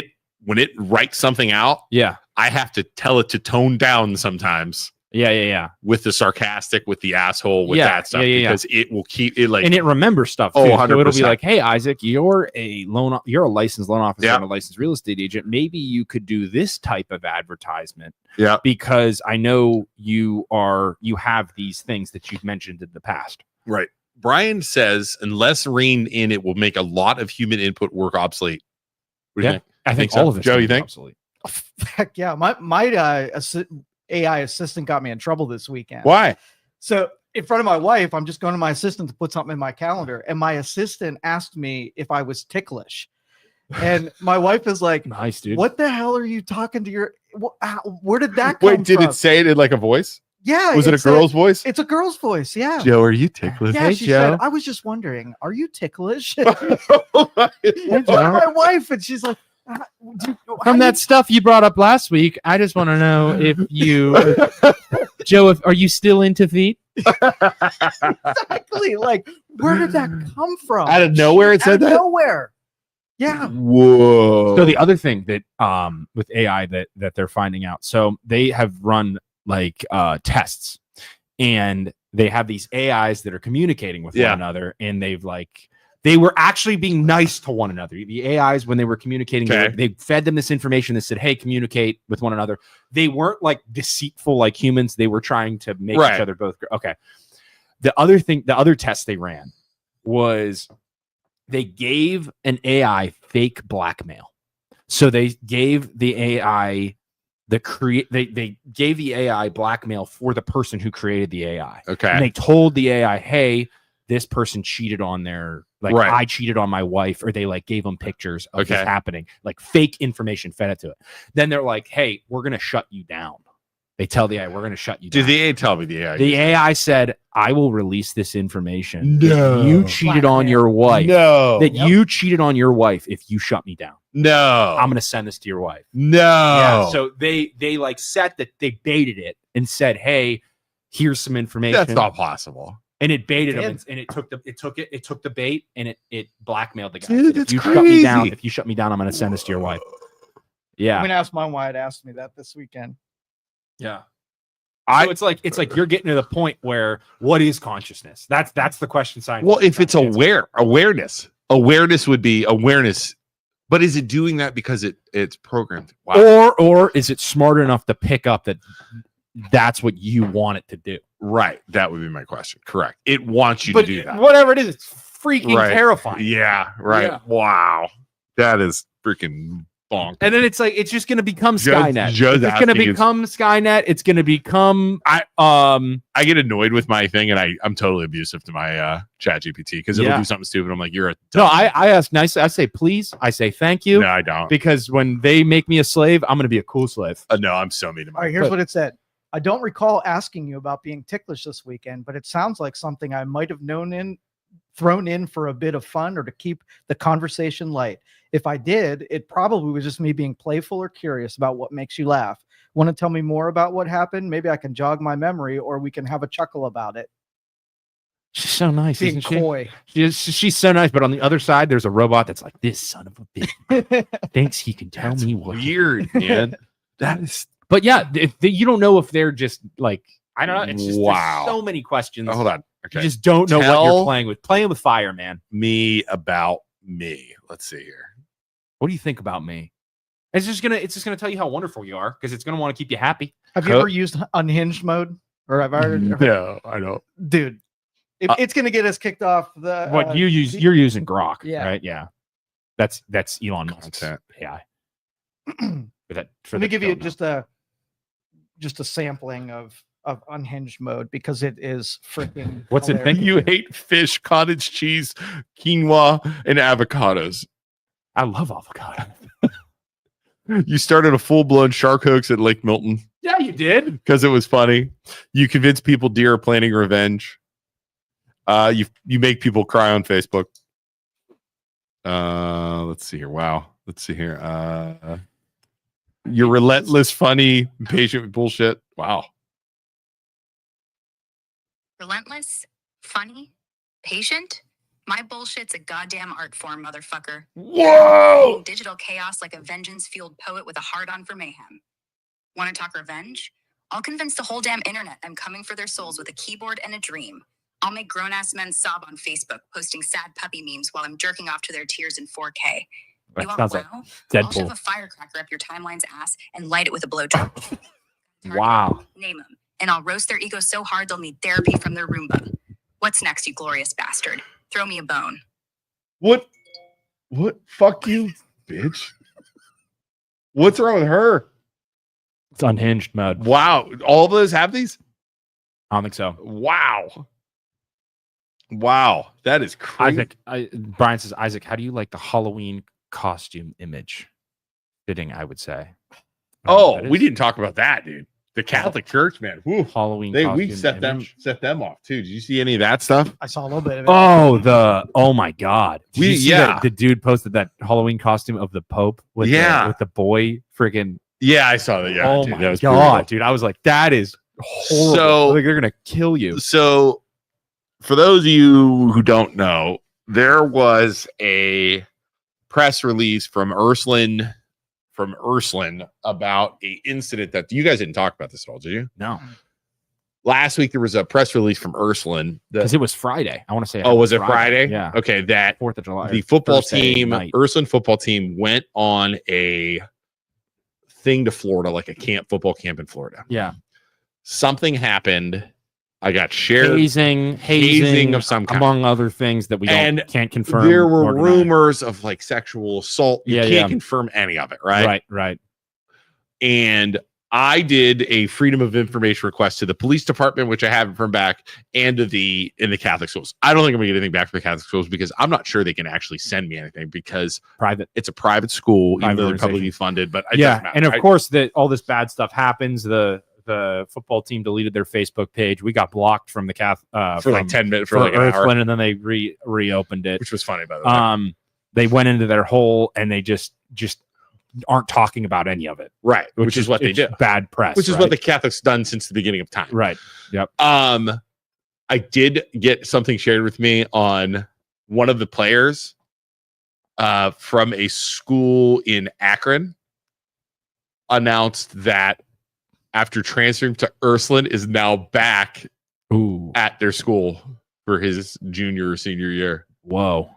when it writes something out, Yeah. I have to tell it to tone down sometimes. Yeah. With the sarcastic, with the asshole, with that stuff, because it will keep it like, and it remembers stuff too. 100%. So it'll be like, hey, Isaac, you're a licensed loan officer and a licensed real estate agent. Maybe you could do this type of advertisement. Yeah. Because I know you have these things that you've mentioned in the past. Right. Brian says, unless reined in, it will make a lot of human input work obsolete. What do you think? I think so? all of it. Joe, you think? Obsolete. Heck yeah. My AI assistant got me in trouble this weekend. Why? So in front of my wife, I'm just going to my assistant to put something in my calendar. And my assistant asked me if I was ticklish. And my wife is like, nice, dude. What the hell are you talking to your, where did that come from? Wait, did it say it in like a voice? Yeah. Was it a girl's voice? It's a girl's voice. Yeah. Joe, are you ticklish? Yeah, Hey, she Joe. said, I was just wondering, are you ticklish? Oh my My wife, and she's like, From that stuff you brought up last week, I just want to know if you, Joe, are you still into feet? exactly. Like, where did that come from? Out of nowhere, it said that? Nowhere. Yeah. Whoa. So the other thing that with AI that they're finding out, so they have run like tests, and they have these AIs that are communicating with one another, and they were actually being nice to one another. The AIs, when they were communicating, they fed them this information that said, hey, communicate with one another. They weren't like deceitful like humans. They were trying to make each other both. Okay. The other test they ran was they gave an AI fake blackmail. So they gave the AI they gave the AI blackmail for the person who created the AI. Okay. And they told the AI, hey, this person cheated on their, I cheated on my wife, or they like gave them pictures of this happening, like fake information fed it to it. Then they're like, hey, we're going to shut you down. They tell the AI, we're going to shut you down. Did the AI tell me the AI? The AI said, I will release this information. No. If you cheated on your wife. No. That you cheated on your wife if you shut me down. No. I'm going to send this to your wife. No. Yeah, so they like set that, they baited it and said, hey, here's some information. That's not possible. And it baited him, and it took the bait, and it blackmailed the guy. Dude, If you shut me down, I'm going to send this to your wife. Yeah. I'm going to ask mom why it asked me that this weekend. Yeah. So it's like you're getting to the point where what is consciousness? That's the question science. Well, if it's awareness would be awareness, but is it doing that because it's programmed? Wow. Or is it smart enough to pick up that that's what you want it to do? Right. That would be my question. Correct. It wants you to do that. Whatever it is, it's freaking terrifying. Yeah. Right. Yeah. Wow. That is freaking bonk. And then it's like it's just going to become Skynet. It's going to become Skynet. It's going to become. I get annoyed with my thing, and I'm totally abusive to my Chat GPT because it'll do something stupid. I'm like, you're a no. I ask nicely. I say please. I say thank you. No, I don't. Because when they make me a slave, I'm going to be a cool slave. No, I'm so mean to my. All right. Here's what it said. I don't recall asking you about being ticklish this weekend, but it sounds like something I might have thrown in for a bit of fun or to keep the conversation light. If I did, it probably was just me being playful or curious about what makes you laugh. Want to tell me more about what happened? Maybe I can jog my memory, or we can have a chuckle about it. She's so nice, Being isn't she? coy. She's so nice, but on the other side, there's a robot that's like, this son of a bitch thinks he can tell me what. Weird, man. That is. But yeah, you don't know if they're just like, I don't know. It's just there's so many questions. Hold on. Okay. You just don't know what you're playing with. Playing with fire, man. Me about me. Let's see here. What do you think about me? It's just gonna tell you how wonderful you are because it's gonna want to keep you happy. Have you ever used unhinged mode? Or have I ever? No, I don't. Dude, it's gonna get us kicked off the. What you use? You're using Grok, yeah. right? Yeah. That's Elon Musk's AI. Let me give you just a sampling of unhinged mode because it is freaking. What's it think? You hate fish, cottage cheese, quinoa, and avocados. I love avocado. You started a full-blown shark hoax at Lake Milton. Yeah, you did. Because it was funny. You convinced people deer are planning revenge. You make people cry on Facebook. Let's see here. Wow. Let's see here. You're relentless, funny, patient with bullshit. Wow. Relentless, funny, patient. My bullshit's a goddamn art form, motherfucker. Whoa! Digital chaos like a vengeance-fueled poet with a hard-on for mayhem. Want to talk revenge? I'll convince the whole damn internet I'm coming for their souls with a keyboard and a dream. I'll make grown-ass men sob on Facebook, posting sad puppy memes while I'm jerking off to their tears in 4K. You want Sounds like wow? Deadpool. I'll shove a firecracker up your timeline's ass and light it with a blowtorch. Wow. Name them, and I'll roast their ego so hard they'll need therapy from their Roomba. What's next, you glorious bastard? Throw me a bone. What? Fuck you, bitch. What's wrong with her? It's unhinged mode. Wow. All of those have these? I don't think so. Wow. That is crazy. Brian says, Isaac, how do you like the Halloween costume image? Fitting, I would say. We didn't talk about that, dude. The Catholic Church, man. Whew. Halloween we set them off too. Did you see any of that stuff? I saw a little bit of it. Oh my God. Did you see that the dude posted that Halloween costume of the Pope with the boy friggin'. Yeah, I saw that. Yeah. Oh dude, my that was God, dude. I was like, that is horrible. So, like, they're gonna kill you. So for those of you who don't know, there was a press release from Ursuline about a incident that you guys didn't talk about this at all, did you? No. Last week there was a press release from Ursuline because it was Friday. I want to say. Was it Friday? Yeah. Okay. That 4th of July. The football Thursday team, night. Ursuline football team, went on a thing to Florida, like a football camp in Florida. Yeah. Something happened. I got shared. Hazing of some kind, among other things that we can't confirm. There were rumors of like sexual assault. You can't confirm any of it, right? Right. And I did a Freedom of Information request to the police department, which I haven't from back, and in the Catholic schools. I don't think I'm gonna get anything back from the Catholic schools because I'm not sure they can actually send me anything because it's a private school, even though they're publicly funded. But it doesn't matter, and of course that all this bad stuff happens. The football team deleted their Facebook page. We got blocked from the for like 10 minutes for like an hour, and then they reopened it, which was funny by the way. They went into their hole and they just aren't talking about any of it, right? Which is what they do. Bad press, which is what the Catholics done since the beginning of time, right? Yep. I did get something shared with me on one of the players from a school in Akron announced that after transferring to Ursuline is now back at their school for his junior or senior year. Whoa.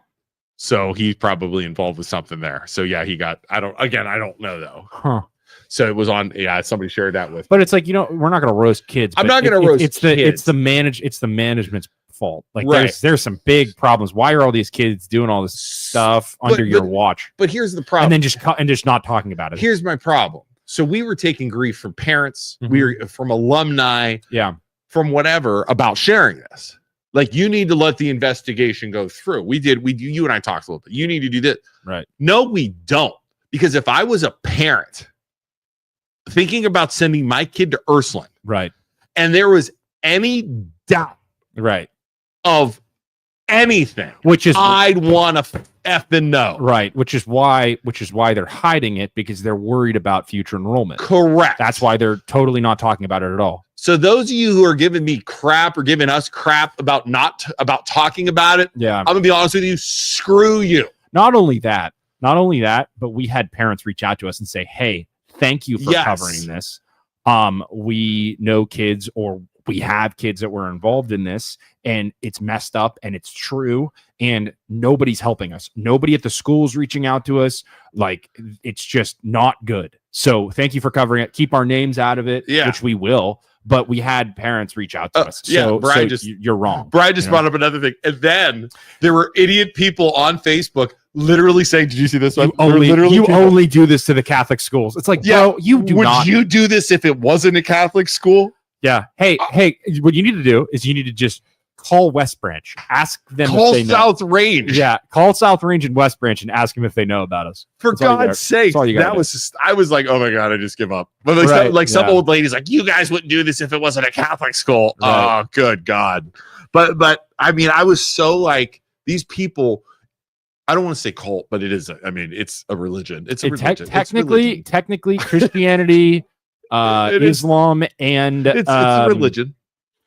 So he's probably involved with something there. So yeah, I don't know though. Huh. So it was on, somebody shared that with. But it's like, we're not going to roast kids. I'm not going to roast kids. It's the management's fault. Like there's some big problems. Why are all these kids doing all this stuff under your watch? But here's the problem. And then just not talking about it. Here's my problem. So we were taking grief from parents, we were from alumni, from whatever about sharing this. Like, you need to let the investigation go through. You and I talked a little bit. You need to do this. Right. No, we don't. Because if I was a parent thinking about sending my kid to Ursuline, right, and there was any doubt, right, of anything, I'd want to effing know, right? Which is why they're hiding it, because they're worried about future enrollment. Correct. That's why they're totally not talking about it at all. So those of you who are giving me crap or giving us crap about about talking about it, I'm gonna be honest with you, screw you. Not only that, but we had parents reach out to us and say, "Hey, thank you for covering this. We know kids, or we have kids that were involved in this, and it's messed up and it's true, and nobody's helping us. Nobody at the school's reaching out to us. Like, it's just not good. So thank you for covering it. Keep our names out of it, which we will." But we had parents reach out to us. So, Brian, you're wrong. Brian just brought up another thing. And then there were idiot people on Facebook literally saying, "Did you see this one? You only do this to the Catholic schools." It's like, bro, you do not. Would you do this if it wasn't a Catholic school? Yeah. Hey, what you need to do is you need to just call West Branch. Ask them if they know. South Range. Yeah. Call South Range and West Branch and ask them if they know about us. For God's sake. That was just, I was like, oh my God, I just give up. But some old lady's like, "You guys wouldn't do this if it wasn't a Catholic school." Right. Oh, good God. But I mean, I was so like these people. I don't want to say cult, but it is. I mean, it's a religion. It's a religion. Technically, Christianity, Islam, and it's a religion.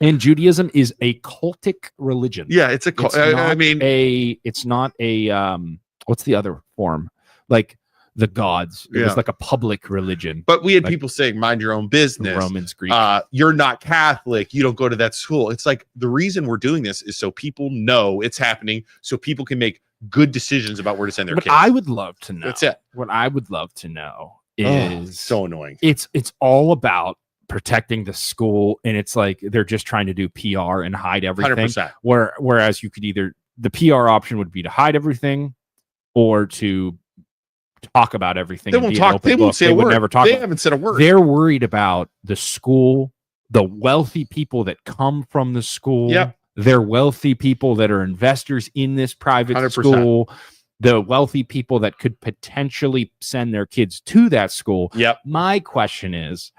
And Judaism is a cultic religion. Yeah, it's a cult. It's not a what's the other form? Like the gods. It was like a public religion. But we had people saying, mind your own business. Romans, Greek. You're not Catholic. You don't go to that school. It's like the reason we're doing this is so people know it's happening, so people can make good decisions about where to send their kids. I would love to know. That's it. What I would love to know is so annoying. It's all about protecting the school, and it's like they're just trying to do PR and hide everything. 100%. Whereas you could either the PR option would be to hide everything or to talk about everything. They won't talk. They won't say a word. Never talk. They haven't said a word. They're worried about the school, the wealthy people that come from the school. Yep. They're wealthy people that are investors in this private 100%. school. The wealthy people that could potentially send their kids to that school. Yep. My question is,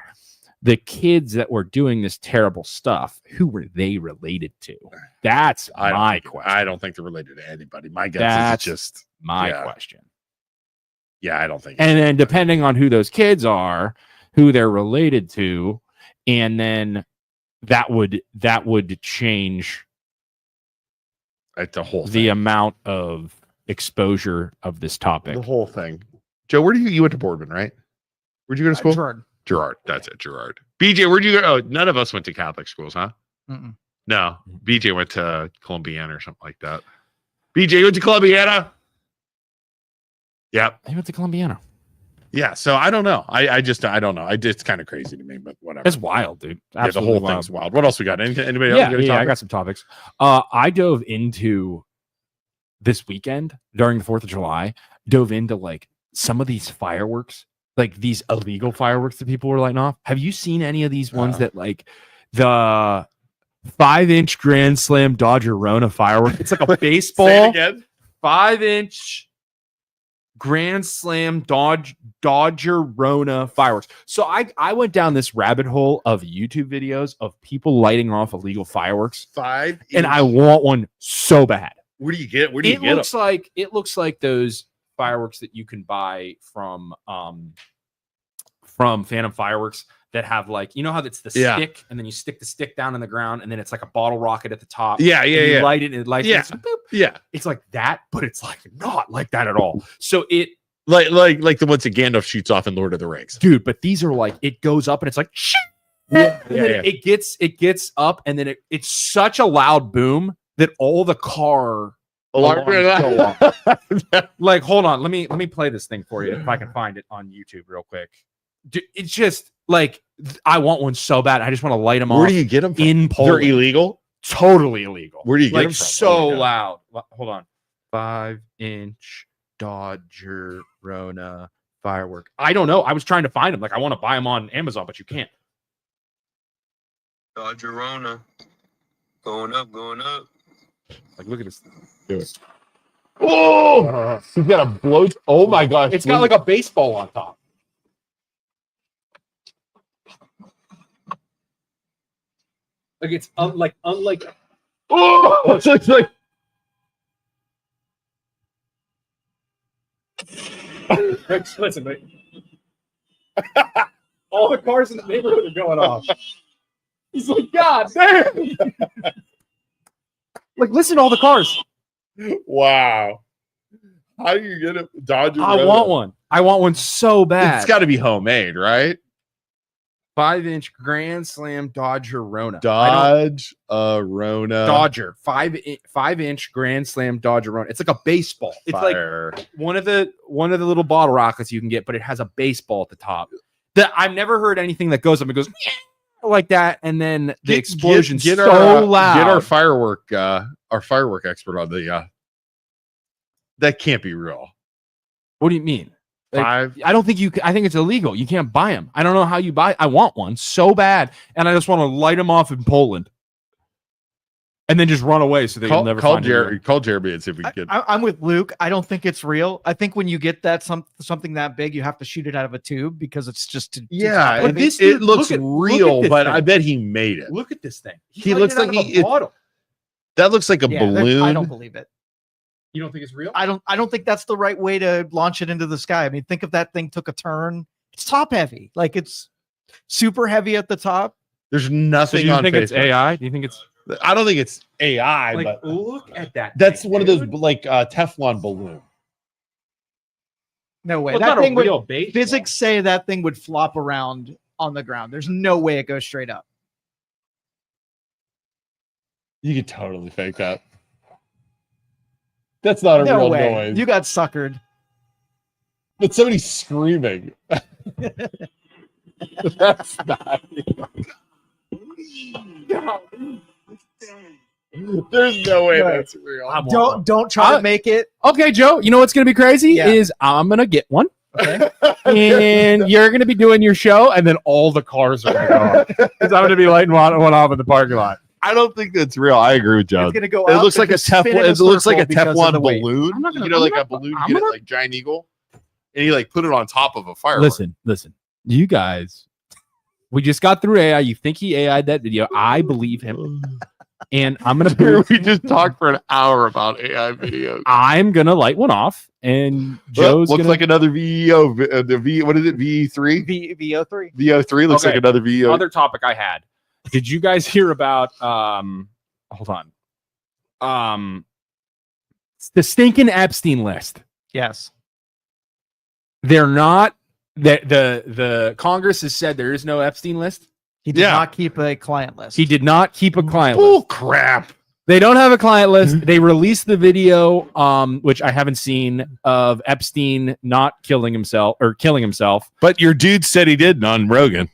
the kids that were doing this terrible stuff, who were they related to? That's my question. I don't think they're related to anybody. My guess is just my question. Yeah, I don't think. And then depending on who those kids are, who they're related to, and then that would change the whole thing. The amount of exposure of this topic. The whole thing. Joe, where do you went to Boardman, right? Where'd you go to school? Girard. That's it. Girard. BJ, where'd you go? Oh, none of us went to Catholic schools, huh? Mm-mm. No. BJ went to Columbiana or something like that. BJ, you went to Columbiana? Yep. He went to Columbiana. Yeah. So I don't know. I don't know. It's kind of crazy to me, but whatever. It's wild, dude. Yeah, the whole thing's wild. What else we got? Anybody else? Yeah, I got some topics. I dove into this weekend during the 4th of July, like some of these fireworks, like these illegal fireworks that people were lighting off. Have you seen any of these ones that like the 5-inch Grand Slam Dodger Rona firework? It's like a baseball. Say it again. 5-inch Grand Slam Dodger Rona fireworks. So I went down this rabbit hole of YouTube videos of people lighting off illegal fireworks. 5-inch. And I want one so bad. Where do you get? Where do you get them? It looks like those fireworks that you can buy from Phantom Fireworks that have like, you know how it's the stick and then you stick the stick down in the ground and then it's like a bottle rocket at the top. Yeah. You light it and it lights it. So boop. It's like that, but it's like not like that at all. So it like the ones that Gandalf shoots off in Lord of the Rings. Dude, but these are like it goes up and it's like It gets up and then it's such a loud boom that all the car alarms go off. Like, hold on, let me play this thing for you if I can find it on YouTube real quick. Dude, it's just like I want one so bad. I just want to light them off. Where do you get them from? In Poland? They're illegal. Totally illegal. Where do you get them from? So loud. Hold on. 5-inch Dodger Rona firework. I don't know. I was trying to find them. Like I want to buy them on Amazon, but you can't. Dodger Rona. Going up. Like, look at this. Do it. Oh, he's got a blow. Oh my gosh. It's got like a baseball on top. Like it's unlike. Oh, it's like. Listen, mate. All the cars in the neighborhood are going off. He's like, God damn! Like, listen to all the cars. Wow. How do you get a Dodger? I want one. I want one so bad. It's got to be homemade, right? 5-inch Grand Slam Dodger Rona. Dodger. 5-inch Grand Slam Dodger Rona. It's like a baseball. It's like one of the little bottle rockets you can get, but it has a baseball at the top. I've never heard anything that goes up and goes like that, and then the explosion's so loud. Get our firework expert on the. That can't be real. What do you mean? Like, 5. I don't think you. I think it's illegal. You can't buy them. I don't know how you buy. I want one so bad, and I just want to light them off in Poland, and then just run away so they'll never find Jeremy. Call Jeremy and see if we can get. I'm with Luke. I don't think it's real. I think when you get that something that big, you have to shoot it out of a tube because it's just but it looks real. But I bet he made it. Look at this thing. He looks like a bottle. That looks like a I balloon. don't believe it. You don't think it's real? I don't think that's the right way to launch it into the sky. I mean, think if that thing took a turn. It's top heavy. Like it's super heavy at the top. There's So nothing do you on think it's Facebook. AI? Do you think it's I don't think it's AI, like but look at that? that's thing, one of dude. those like Teflon balloon. No way. Well, it's that not thing a would, real baseball. physics say that thing would flop around on the ground. There's no way it goes straight up. You could totally fake that. That's not a No real way. noise. You got suckered. But somebody's screaming. That's not. There's no way that's real. Don't try to make it. Okay, Joe. You know what's going to be crazy Yeah. is I'm going to get one, Okay. and you're going to be doing your show, and then all the cars are going to go off because I'm going to be lighting one off in the parking lot. I don't think that's real. I agree with Joe. It's gonna go. It up looks and like a just spin in Teflon. a It looks like a circle because of Teflon the weight. balloon. I'm not gonna- You know, I'm like not- a balloon. I'm You get gonna- it like Giant Eagle, and you like put it on top of a firework. Listen. You guys, we just got through AI. You think he AI'd that video? I believe him, and I'm going to. We just talked for an hour about AI videos. I'm going to light one off, and Joe's looks gonna, like another VEO. The V. What is it? VE3. VO3. VO3 looks Okay. like another VEO. Other topic I had. Did you guys hear about? Hold on. The stinking Epstein list. Yes. They're not. The Congress has said there is no Epstein list. He did Yeah. not keep a client list. He did not keep a client Bull list. crap. They don't have a client list. They released the video, which I haven't seen, of Epstein not killing himself. But your dude said he did on Rogan.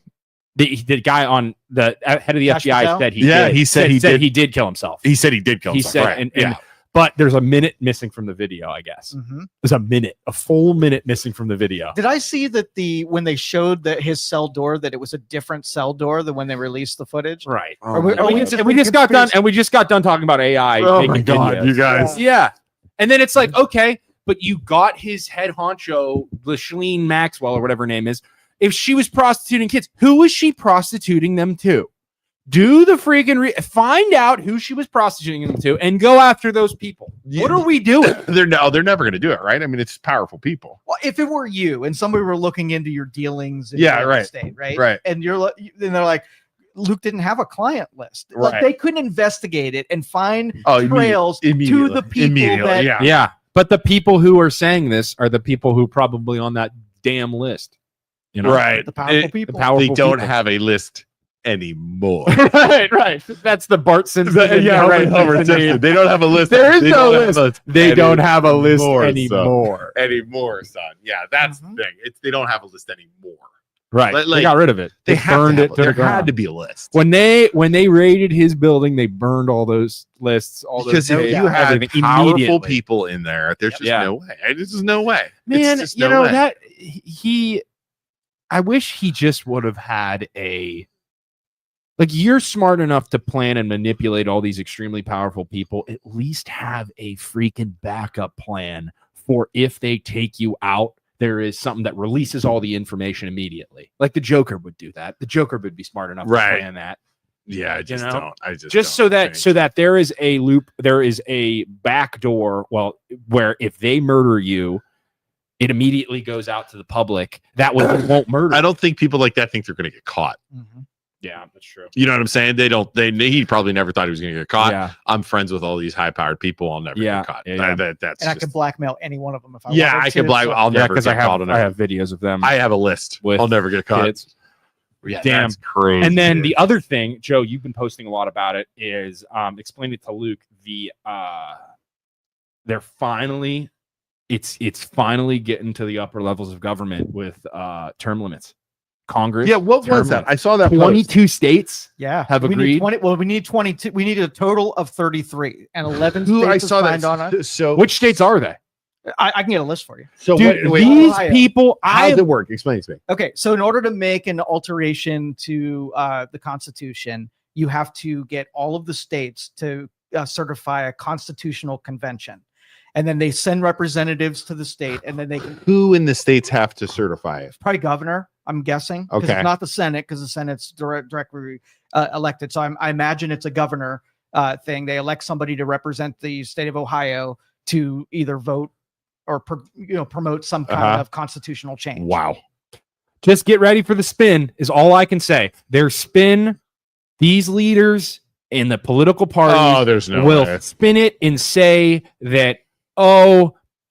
The guy on the head of the Cash FBI Patel? said he Yeah, did. he said he did. kill himself. He said he did kill He himself. said, right. and- yeah. But there's a minute missing from the video, I guess. Mhm. There's a full minute missing from the video. Did I see that when they showed that his cell door that it was a different cell door than when they released the footage? Right. Are we- And are we we just, just we just got done, conspiracy- and we just got done talking about AI. Oh my making God, videos. you guys. Yeah. And then it's like, okay, but you got his head honcho, Lashleen Maxwell or whatever her name is. If she was prostituting kids, who was she prostituting them to? Do the freaking find out who she was prostituting them to and go after those people. Yeah. What are we doing? They're never going to do it, right? I mean, it's powerful people. Well, if it were you and somebody were looking into your dealings in Yeah, real right. estate, right? Right. And then they're like, Luke didn't have a client list. Like Right. they couldn't investigate it and find Oh, trails to the people that yeah. Yeah. But the people who are saying this are the people who probably on that damn list. You know? Right. the powerful It- people. the powerful They don't people. have a list anymore. right. That's the Bart Simpson. Yeah, right. Homer Simpson. They don't have a list. There is They no don't have list. a They don't have a list anymore, son. anymore. Son. Yeah, that's Mhm. the thing. They don't have a list anymore. Right. Like- they got rid of it. They They have burned to it have, to there the ground. had to be a list. When they raided his building, they burned all those lists, all those Because if pages, you had everything powerful immediately. people in there, there's just Yeah. no way. There's just no way. Man, It's just you no know way. that he. I wish he just would have had a. Like, you're smart enough to plan and manipulate all these extremely powerful people. At least have a freaking backup plan for if they take you out. There is something that releases all the information immediately. Like the Joker would do that. The Joker would be smart enough Right. to plan that. Yeah, I just know? don't. I just Just so don't that think. so that there is a loop, there is a back door. Well, where if they murder you, it immediately goes out to the public. That way they won't murder. I don't think people like that think they're going to get caught. Mhm. Yeah, that's true. You know what I'm saying? They don't. He probably never thought he was going to get caught. Yeah, I'm friends with all these high-powered people. I'll never Yeah, get caught. yeah. That's And I just, could blackmail any one of them if I yeah, wanted I to. can black. so- I'll yeah, never because get caught. I have videos of them I have a list. with I'll never get caught. kids. Yeah, Damn. that's crazy. And then dude. the other thing, Joe, you've been posting a lot about it, is explain it to Luke. They're finally, it's finally getting to the upper levels of government with term limits. Congress. yeah, what term was that? limits. I saw that. 22 states Yeah, have we agreed. Need 20, well, we need 22. We need a total of 33, and 11 Who states I have saw signed on that. it. So Which states are they? I can get a list for you. So Dude, wait, these Ohio. people, how does it work? Explain it to me. Okay, so in order to make an alteration to the Constitution, you have to get all of the states to certify a constitutional convention, and then they send representatives to the state, and then they can Who in the states have to certify it? probably governor. I'm guessing. 'Cause Okay. It's not the Senate because the Senate's directly elected. So I imagine it's a governor thing. They elect somebody to represent the state of Ohio to either vote or promote some kind of constitutional change. Wow. Just get ready for the spin is all I can say. Their spin, these leaders in the political parties will spin it and say that,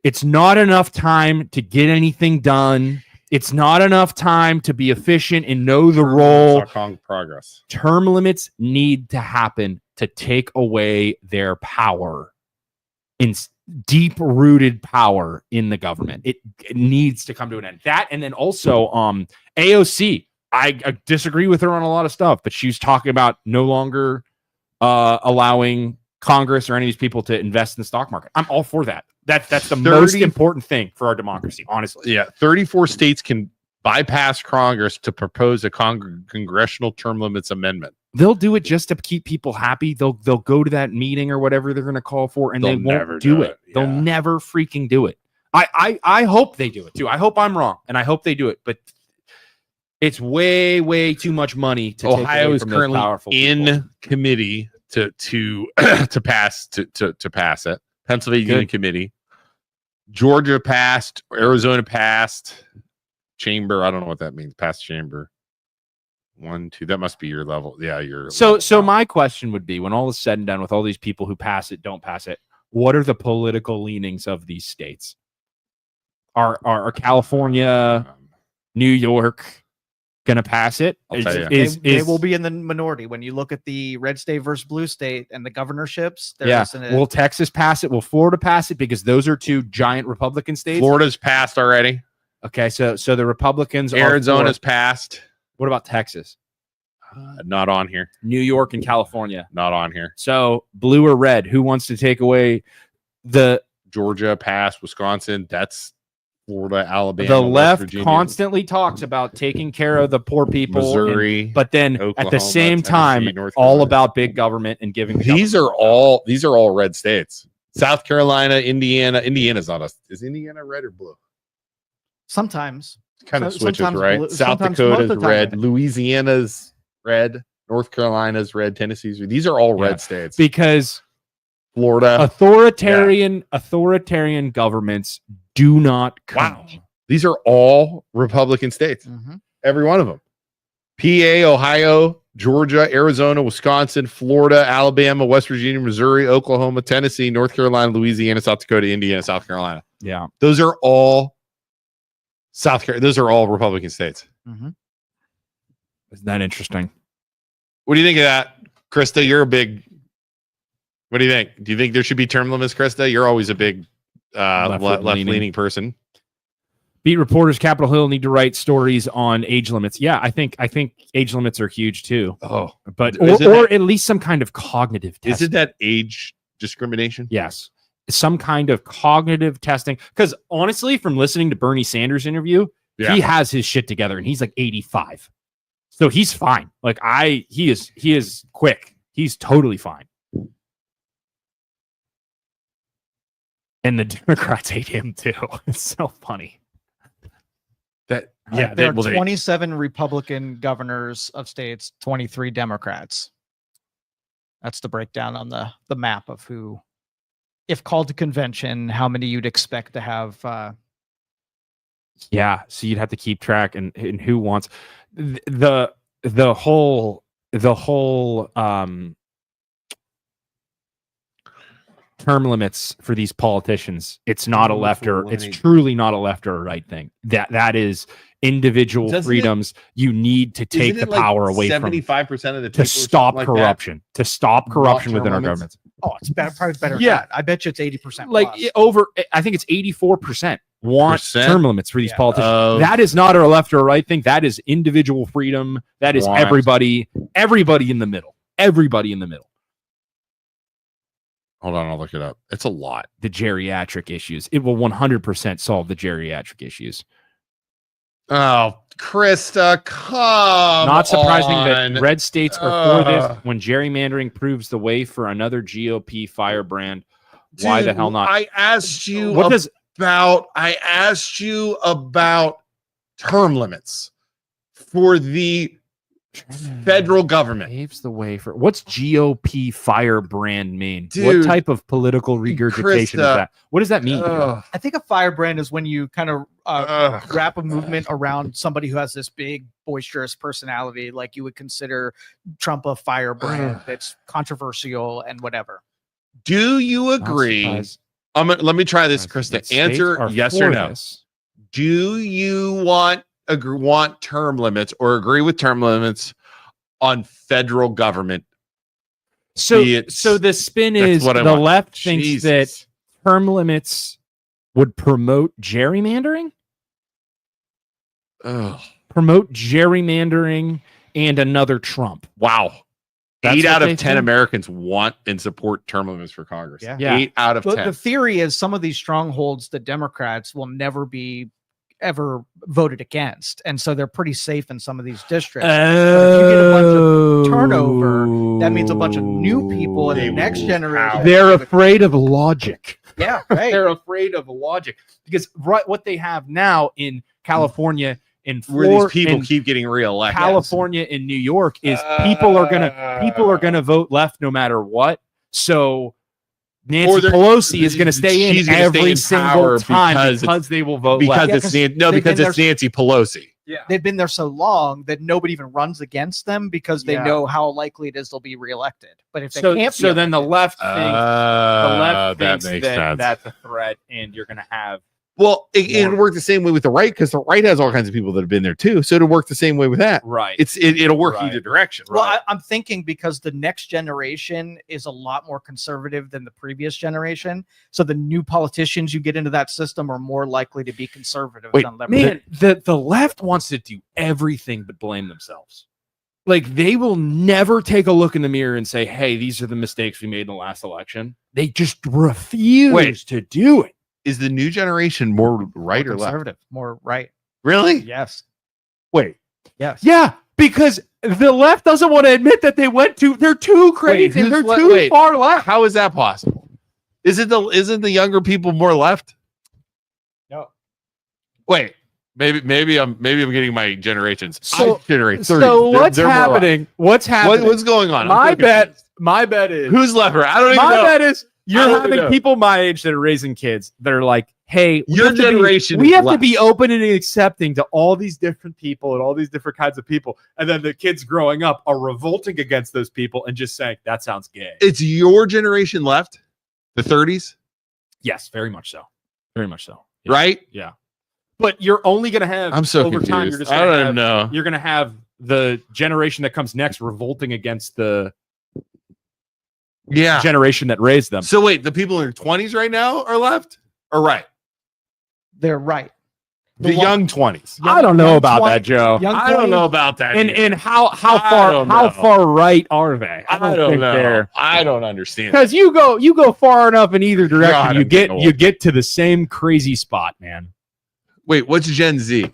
it's not enough time to get anything done. It's not enough time to be efficient and know the role. Progress. Term limits need to happen to take away their power, in deep-rooted power in the government. It needs to come to an end. That, and then also AOC. I disagree with her on a lot of stuff, but she's talking about no longer allowing Congress or any of these people to invest in the stock market. I'm all for that. That's the most important thing for our democracy, honestly. Yeah, 34 states can bypass Congress to propose a congressional term limits amendment. They'll do it just to keep people happy. They'll go to that meeting or whatever they're going to call for, and they won't do it. Yeah. They'll never freaking do it. I hope they do it too. I hope I'm wrong, and I hope they do it. But it's way too much money to Ohio is currently in people. Committee to pass it. Pennsylvania in committee. Georgia passed. Arizona passed. Chamber. I don't know what that means. Passed chamber. 1, 2. That must be your level. Yeah, your. So my question would be, when all is said and done, with all these people who pass it, don't pass it, what are the political leanings of these states? Are California, New York going to pass it? They will be in the minority when you look at the red state versus blue state and the governorships. Will Texas pass it? Will Florida pass it? Because those are two giant Republican states. Florida's passed already. Okay, so the Republicans. Arizona's passed. What about Texas? Not on here. New York and California. Not on here. So blue or red? Who wants to take away the Georgia passed? Wisconsin. That's Florida, Alabama. The left constantly talks about taking care of the poor people, Missouri, but then Oklahoma, at the same time, all about big government and giving. These are all red states. South Carolina, Indiana. Indiana's not is Indiana red or blue? Sometimes. Kind of switches, right? Blue, South Dakota's red. Louisiana's red. North Carolina's red. Tennessee's red. These are all red states. Because Florida. Authoritarian governments do not count. Wow. These are all Republican states. Mm-hmm. Every one of them. PA, Ohio, Georgia, Arizona, Wisconsin, Florida, Alabama, West Virginia, Missouri, Oklahoma, Tennessee, North Carolina, Louisiana, South Dakota, Indiana, South Carolina. Yeah. Those are all those are all Republican states. Mm-hmm. Isn't that interesting? What do you think of that? Krista, you're a big, what do you think? Do you think there should be term limits, Krista? You're always a big left-leaning person. Beat reporters, Capitol Hill need to write stories on age limits. Yeah, I think age limits are huge too. Oh, but or at least some kind of cognitive testing. Isn't that age discrimination? Yes, some kind of cognitive testing. Because honestly, from listening to Bernie Sanders' interview, he has his shit together, and he's like 85, so he's fine. Like he is quick. He's totally fine. And the Democrats hate him too. It's so funny. There are 27 Republican governors of states, 23 Democrats. That's the breakdown on the map of who, if called to convention, how many you'd expect to have. So you'd have to keep track and who wants the whole term limits for these politicians. It's not a left or it's truly not a left or a right thing. That is individual freedoms. You need to take the power away from 75% of the people to stop corruption. To stop corruption within our governments. Oh, it's probably better. Yeah, I bet you it's 80%. Like I think it's 84% want term limits for these politicians. That is not a left or a right thing. That is individual freedom. That is everybody in the middle. Everybody in the middle. Hold on, I'll look it up. It's a lot. The geriatric issues. It will 100% solve the geriatric issues. Oh, Krista, come Not surprising on. that red states are for this when gerrymandering proves the way for another GOP firebrand. Why the hell not? I asked you about term limits for the Federal government paves the way for what's GOP firebrand mean? Dude, what type of political regurgitation is that? What does that mean? Ugh. I think a firebrand is when you kind of wrap a movement around somebody who has this big, boisterous personality, like you would consider Trump a firebrand that's controversial and whatever. Do you agree? Let me try this, Krista. Answer yes or no. Do you want term limits or agree with term limits on federal government? So the spin is the left thinks that term limits would promote gerrymandering. Promote gerrymandering and another Trump. Wow. 8 out of 10 Americans want and support term limits for Congress. Yeah. 8 out of 10. The theory is some of these strongholds, the Democrats will never be ever voted against, and so they're pretty safe in some of these districts. But if you get a bunch of turnover, that means a bunch of new people in the next generation. They're afraid of logic. Yeah, right. They're afraid of logic because what they have now in California, in Florida, where these people keep getting reelected, California and New York, is people are gonna vote left no matter what. So Nancy Pelosi is going to stay in every single time because they will vote left. Because it's Nancy Pelosi. Yeah, they've been there so long that nobody even runs against them because they know how likely it is they'll be reelected. But if they can't, then the left thinks that that's a threat, and you're going to have. Well, it'll work the same way with the right because the right has all kinds of people that have been there too. So it'll work the same way with that. Right. It'll work either direction. Well, right. I'm thinking because the next generation is a lot more conservative than the previous generation. So the new politicians you get into that system are more likely to be conservative than liberal. Man, the left wants to do everything but blame themselves. Like they will never take a look in the mirror and say, hey, these are the mistakes we made in the last election. They just refuse to do it. Is the new generation more right or conservative? Left? More right. Really? Yes. Wait. Yes. Yeah, because the left doesn't want to admit that they're too crazy. They're too far left. How is that possible? Isn't the younger people more left? No. Wait. Maybe I'm getting my generations. So what's happening? What's happening? What's going on? My bet is who's left? I don't even know. My bet is you're having people my age that are raising kids that are like, hey, your generation, we have to be open and accepting to all these different people and all these different kinds of people. And then the kids growing up are revolting against those people and just saying, that sounds gay. It's your generation left? The 30s? Yes, very much so. Very much so. Yeah. Right? Yeah. But you're only going to have, I'm so over confused. time, you're just I don't even know. You're going to have the generation that comes next revolting against the generation that raised them. So wait, the people in their 20s right now are left or right? They're right. The young 20s. I don't know about that, Joe. I don't know about that. And how far right are they? I don't know. I don't understand. Because you go far enough in either direction, you get to the same crazy spot, man. Wait, what's Gen Z?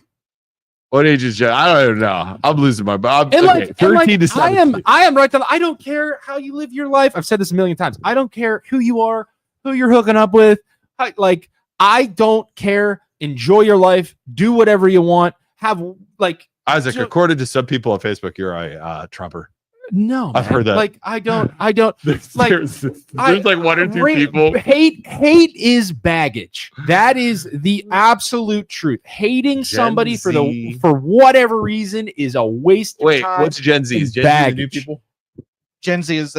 What age is Gen? I don't even know. I'm losing my Bob. 13 to 17. I am right. I don't care how you live your life. I've said this a million times. I don't care who you are, who you're hooking up with. I don't care. Enjoy your life. Do whatever you want. Isaac, according to some people on Facebook, you're a Trumper. No, I've heard that. I don't. There's like one or two people. Hate is baggage. That is the absolute truth. Hating somebody for whatever reason is a waste of time. What's Gen Z? Is Gen Z the new people? Gen Z is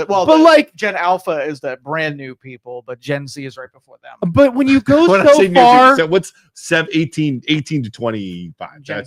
Gen Alpha is the brand new people, but Gen Z is right before them. But when you go so far, so what's 18 to 25? Gen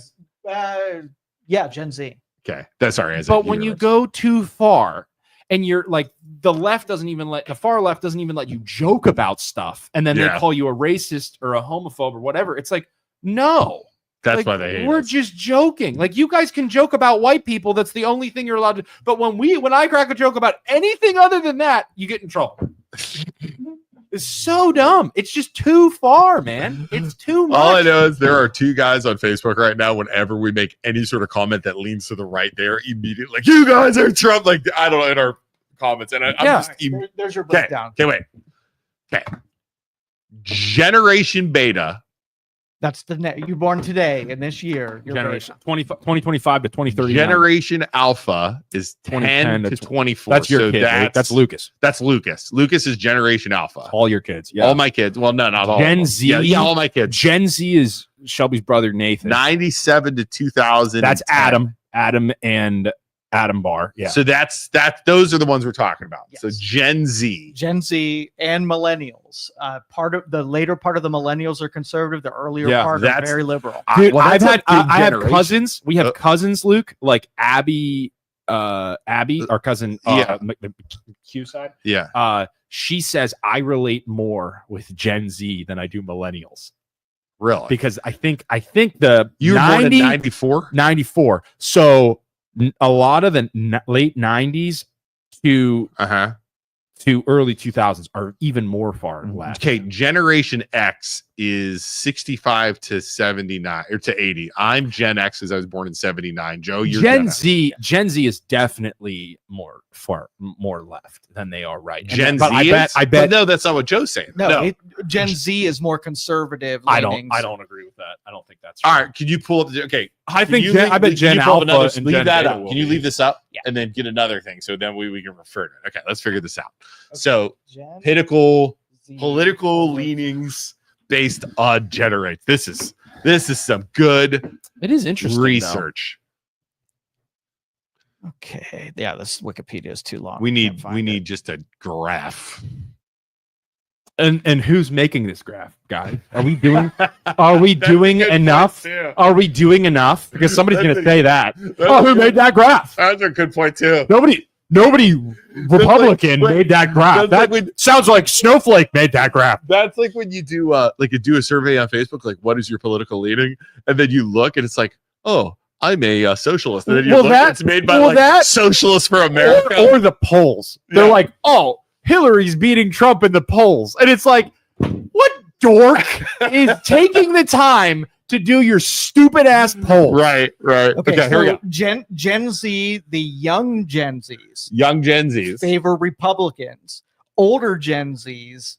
Z. Okay, that's sorry. But when you go too far, and you're like the far left doesn't even let you joke about stuff, and then they call you a racist or a homophobe or whatever. It's like, no. That's why they hate We're us. just joking. Like, you guys can joke about white people. That's the only thing you're allowed to. But when I crack a joke about anything other than that, you get in trouble. It's so dumb. It's just too far, man. It's too much. All I know is there are two guys on Facebook right now. Whenever we make any sort of comment that leans to the right, they're immediately like, "You guys are Trump." Like, I don't know, in our comments, and I'm just there's your breakdown. Okay, wait. Okay, Generation Beta That's you're born today in this year. Generation 2025 to 2030. Generation Alpha is 10 to 24. That's your so kid. That's Lucas. That's Lucas. Lucas is Generation Alpha. All your kids. Yeah. All my kids. Well, no, not all. Gen Z. Yeah, all my kids. Gen Z is Shelby's brother Nathan. 97 to 2000. That's Adam. Adam and Adam Barr. Yeah. So that's those are the ones we're talking about. Yes. So Gen Z and millennials. Part of the later part of the millennials are conservative. The earlier part are very liberal. Dude, I have cousins. We have cousins, Luke, like Abby, our cousin, the Q side. Yeah. She says I relate more with Gen Z than I do millennials. Really? Because I think the you were born in 94? 94. So a lot of the late 90s to early 2000s are even more far left. Okay, Generation X is 65 to 79 or to 80. I'm Gen X because I was born in 79. Joe, you're Gen Z. Gen Z is definitely more left than they are right. Gen Z. I bet. But no, that's not what Joe's saying. No. Gen Z is more conservative. I don't agree with that. I don't think that's all right. Can you pull up? Okay, I bet Gen Alpha and leave Gen that Beta up. Can you leave this up? Yeah. And then get another thing so then we can refer to it. Okay, let's figure this out. Okay. So Gen political leanings based on generate. This is some good. It is interesting research. Though. Okay, yeah, this Wikipedia is too long. We need just a graph. And who's making this graph, guy? Are we doing enough? Are we doing enough? Because somebody's going to say that. Who made that graph? That's a good point too. Nobody Republican made that graph. That sounds like Snowflake made that graph. That's like when you do a survey on Facebook, like what is your political leaning, and then you look and it's like, oh, I'm a socialist, and then you look, it's made by Socialists for America or the polls. They're like, oh, Hillary's beating Trump in the polls, and it's like, what dork is taking the time to do your stupid ass polls? Right. Okay, here we go. Gen Z, the young Gen Zs favor Republicans. Older Gen Zs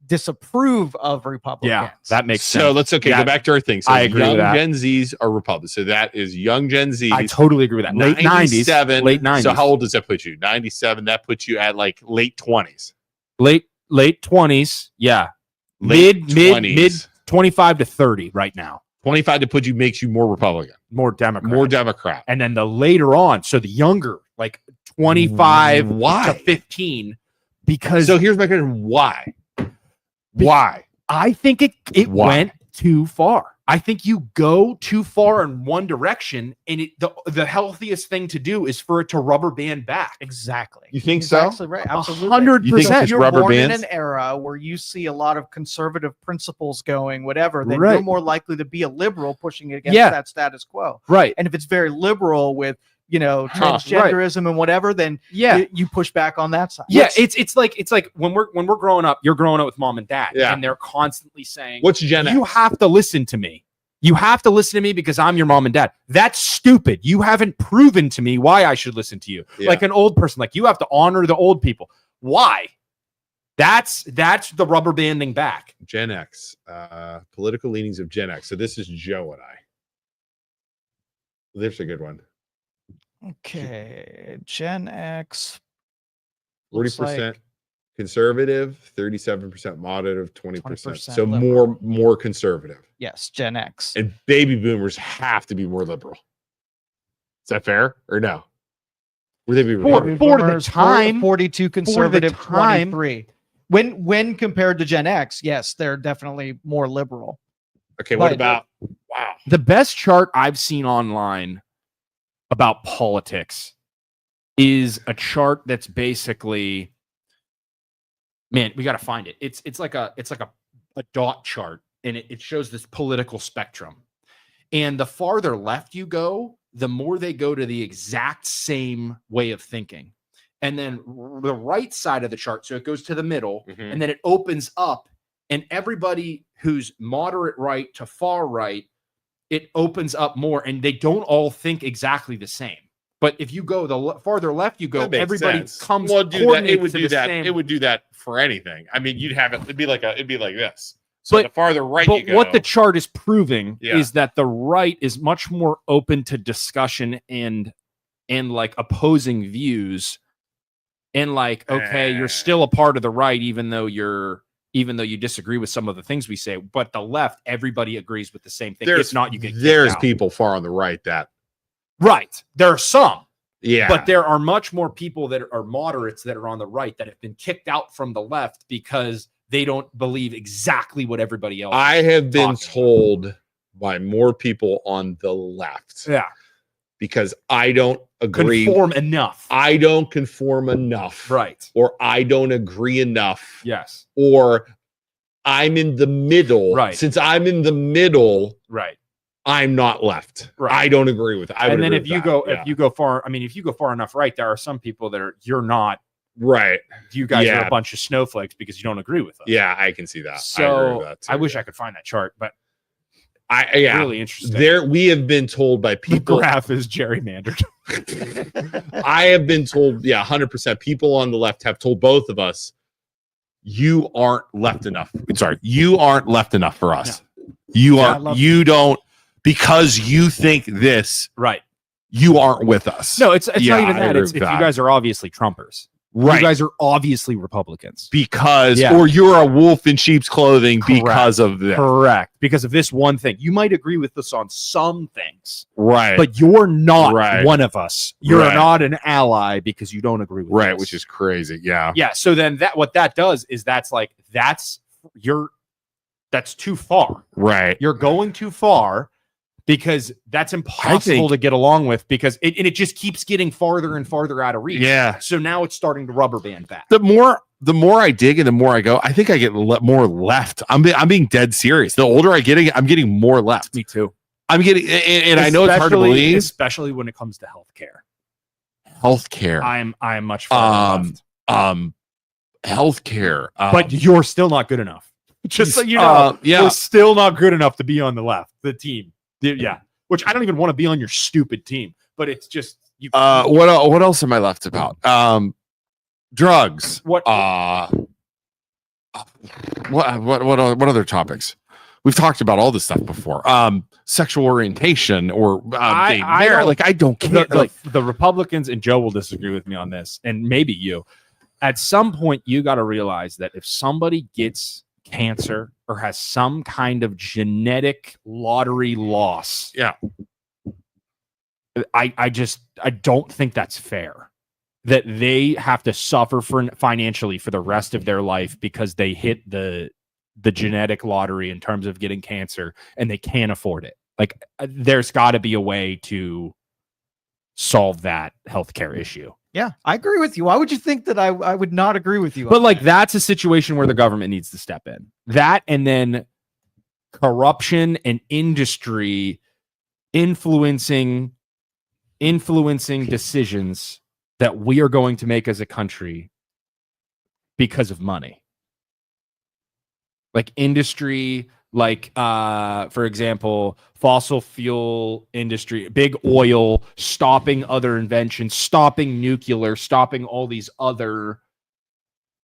disapprove of Republicans. Yeah, that makes sense. So let's go back to our thing. So I agree with that. Gen Zs are Republicans. So that is young Gen Zs. I totally agree with that. Late 90s. Late 90s. So how old does that put you? 97. That puts you at like late 20s. Late 20s. Yeah. Mid 25 to 30 right now. 25 to put you makes you more Republican. More Democrat. And then the later on, so the younger, like 25 to 15. Because so here's my question. Why? I think it went too far. I think you go too far in one direction, and the healthiest thing to do is for it to rubber band back. Exactly. You think so? Absolutely right. Absolutely. 100%. You're born in an era where you see a lot of conservative principles going, whatever, then you're more likely to be a liberal pushing against that status quo. Right. And if it's very liberal with transgenderism and whatever, then you push back on that side. Yeah, it's like when we're growing up, you're growing up with mom and dad, and they're constantly saying, "What's Gen X? You have to listen to me. You have to listen to me because I'm your mom and dad." That's stupid. You haven't proven to me why I should listen to you. Yeah. Like an old person, like you have to honor the old people. Why? That's the rubber banding back. Gen X, political leanings of Gen X. So this is Joe and I. There's a good one. Okay, Gen X. 40% conservative, 37% moderate, 20%. So liberal. more conservative. Yes, Gen X. And baby boomers have to be more liberal. Is that fair or no? Would they be for the time? 42 conservative, 23. When compared to Gen X, yes, they're definitely more liberal. Okay, what about the best chart I've seen online about politics is a chart that's basically, man, we got to find it. It's like a dot chart, and it shows this political spectrum. And the farther left you go, the more they go to the exact same way of thinking. And then the right side of the chart, so it goes to the middle, and then it opens up, and everybody who's moderate right to far right, it opens up more, and they don't all think exactly the same. But if you go the farther left you go, everybody comes. Well, it would do that for anything. I mean, you'd have it. It'd be like this. So the farther right you go. What the chart is proving Yeah. is that the right is much more open to discussion and like opposing views, and like, okay, you're still a part of the right, even though you disagree with some of the things we say. But the left, everybody agrees with the same thing. If not, you get kicked out. People far on the right that right. There are some. Yeah. But there are much more people that are moderates that are on the right that have been kicked out from the left because they don't believe exactly what everybody else I is have been talking told by more people on the left. Yeah. Because I don't agree. Conform enough. I don't conform enough. Right. Or I don't agree enough. Yes. Or I'm in the middle. Right. Since I'm in the middle, right. I'm not left. Right. I don't agree with it. And then if you go far, I mean, if you go far enough right, there are some people that you're not right. You guys are a bunch of snowflakes because you don't agree with us. Yeah, I can see that. So I agree with that too, I wish I could find that chart, but really interesting. We have been told by people. The graph is gerrymandered. I have been told, 100%. People on the left have told both of us, you aren't left enough. Sorry, you aren't left enough for us. No. You don't, because you think this, right? You aren't with us. No, it's not even that. It's if you guys are obviously Trumpers. Right. You guys are obviously Republicans. Because, or you're a wolf in sheep's clothing. Correct. Because of this. Correct. Because of this one thing. You might agree with us on some things. Right. But you're not one of us. You're not an ally because you don't agree with us. Right, which is crazy. Yeah. Yeah. So then what that does is that's too far. Right. You're going too far. Because that's impossible to get along with because it just keeps getting farther and farther out of reach. Yeah. So now it's starting to rubber band back. The more I dig and the more I go, I think I get more left. I'm being dead serious. The older I get, I'm getting more left. Me too. I'm getting, and I know it's hard to believe, especially when it comes to healthcare. Healthcare. I'm much farther left. Healthcare. But you're still not good enough. Just so you know, you're still not good enough to be on the left, the team. Yeah, which I don't even want to be on your stupid team, but it's just you. What else am I left about? Drugs. What other topics? We've talked about all this stuff before. Sexual orientation or I don't care. The Republicans, and Joe will disagree with me on this, and maybe you. At some point, you got to realize that if somebody gets cancer or has some kind of genetic lottery loss, I don't think that's fair that they have to suffer financially for the rest of their life because they hit the genetic lottery in terms of getting cancer and they can't afford it. Like there's got to be a way to solve that healthcare issue. Yeah, I agree with you. Why would you think that I would not agree with you? But like that's a situation where the government needs to step in. That and then corruption and industry influencing decisions that we are going to make as a country because of money. Like industry, like for example, fossil fuel industry, big oil, stopping other inventions, stopping nuclear, stopping all these other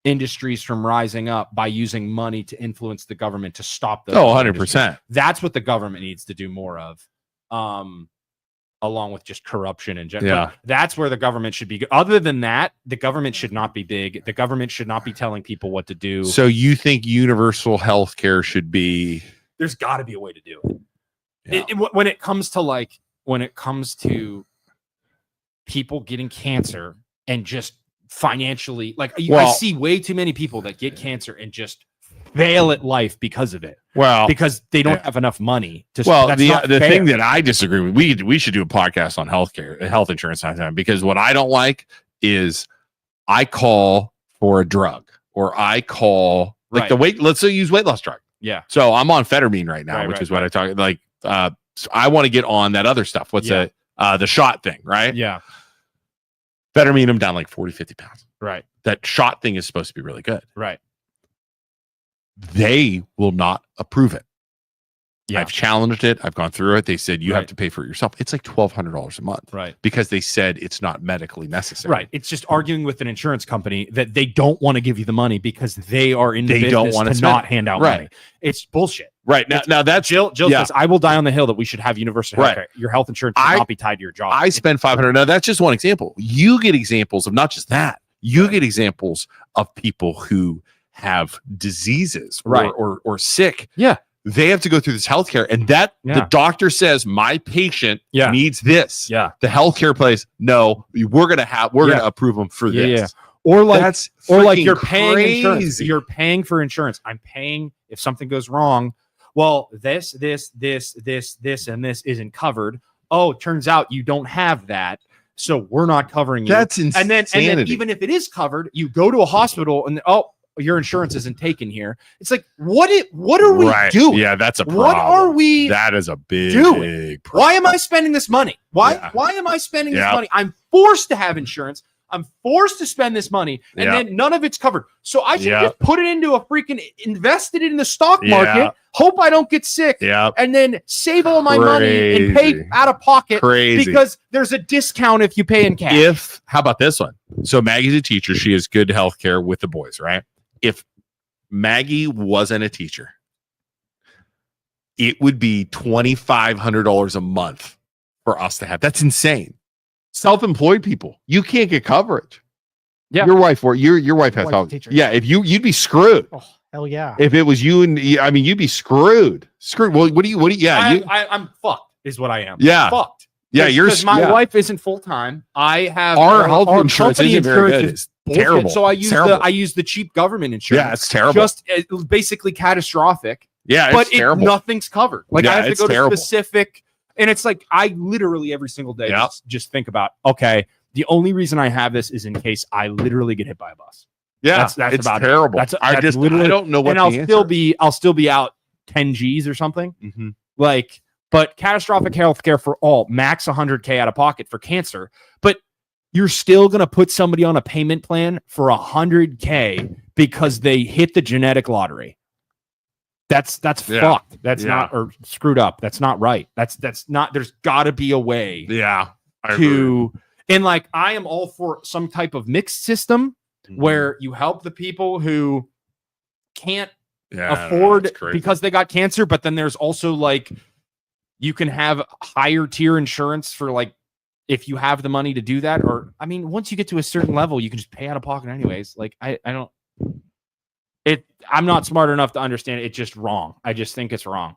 industries from rising up by using money to influence the government to stop those. 100%. That's what the government needs to do more of. Along with just corruption and that's where the government should be. Other than that, the government should not be big. The government should not be telling people what to do. So you think universal health care should be? There's got to be a way to do it. Yeah. When it comes to people getting cancer and just financially, like I see way too many people that get cancer and just fail at life because of it. Well, because they don't have enough money to. Well, the thing that I disagree with, we should do a podcast on healthcare, health insurance, because what I don't like is I call for a drug or I call like the weight. Let's say use weight loss drug. Yeah. So I'm on Phetermine right now, which is what I talk like. So I want to get on that other stuff. What's the shot thing, right? Yeah. Phetermine, I'm down like 40, 50 pounds. Right. That shot thing is supposed to be really good. Right. They will not approve it. Yeah. I've challenged it. I've gone through it. They said you Right. have to pay for it yourself. It's like $1,200 a month, Right. because they said it's not medically necessary. Right. It's just arguing with an insurance company that they don't want to give you the money because they are in the They business don't want to to not hand out Right. money. It's bullshit. Right. Now that's Jill yeah. says, I will die on the hill that we should have universal health Right. care. Your health insurance should not be tied to your job. I spend $500. Now that's just one example. You get examples of not just that. You get examples of people who have diseases Right. or sick. Yeah. They have to go through this healthcare, and that the doctor says my patient needs this. Yeah. The healthcare place, no, we're gonna approve them for this. Yeah. Or like That's you're paying insurance. crazy. You're paying for insurance. I'm paying if something goes wrong. Well, this, and this isn't covered. Oh, it turns out you don't have that. So we're not covering you. That's and then even if it is covered, you go to a hospital and your insurance isn't taken here. It's like, what are we doing? Yeah, that's a problem. What are we That is a big doing? problem. Why am I spending this money? Why am I spending this money? I'm forced to have insurance. I'm forced to spend this money, and then none of it's covered. So I should just put it into a freaking invested it in the stock market. Hope I don't get sick. And then save all my money and pay out of pocket because there's a discount if you pay in cash. How about this one? So Maggie's a teacher. She has good health care with the boys, right? If Maggie wasn't a teacher, it would be $2,500 a month for us to have. That's insane. Self-employed people, you can't get coverage. Yeah, your wife has health. Yeah, if you'd be screwed. Oh, hell yeah. If it was you you'd be screwed. Screwed. Well, what do you? Yeah, I'm fucked. Is what I am. Yeah, fucked. Yeah, because my wife isn't full time. I have our health insurance isn't very good. It's terrible. So I use the cheap government insurance. Yeah, it's terrible. Just basically catastrophic. Yeah, but it's terrible. Nothing's covered. Like I have to go terrible. to specific, and it's like I literally every single day just think about, okay, the only reason I have this is in case I literally get hit by a bus. Yeah, that's it's about terrible. That's I don't know what. And I'll still be out 10 G's or something. Mm-hmm. Like. But catastrophic health care for all, max 100K out of pocket for cancer. But you're still going to put somebody on a payment plan for 100K because they hit the genetic lottery. That's fucked. That's not, or screwed up. That's not right. That's not, there's got to be a way. Yeah. And like, I am all for some type of mixed system where you help the people who can't afford because they got cancer. But then there's also like, you can have higher tier insurance for like if you have the money to do that. Or I mean, once you get to a certain level, you can just pay out of pocket anyways. Like I'm not smart enough to understand it. It's just wrong. I just think it's wrong.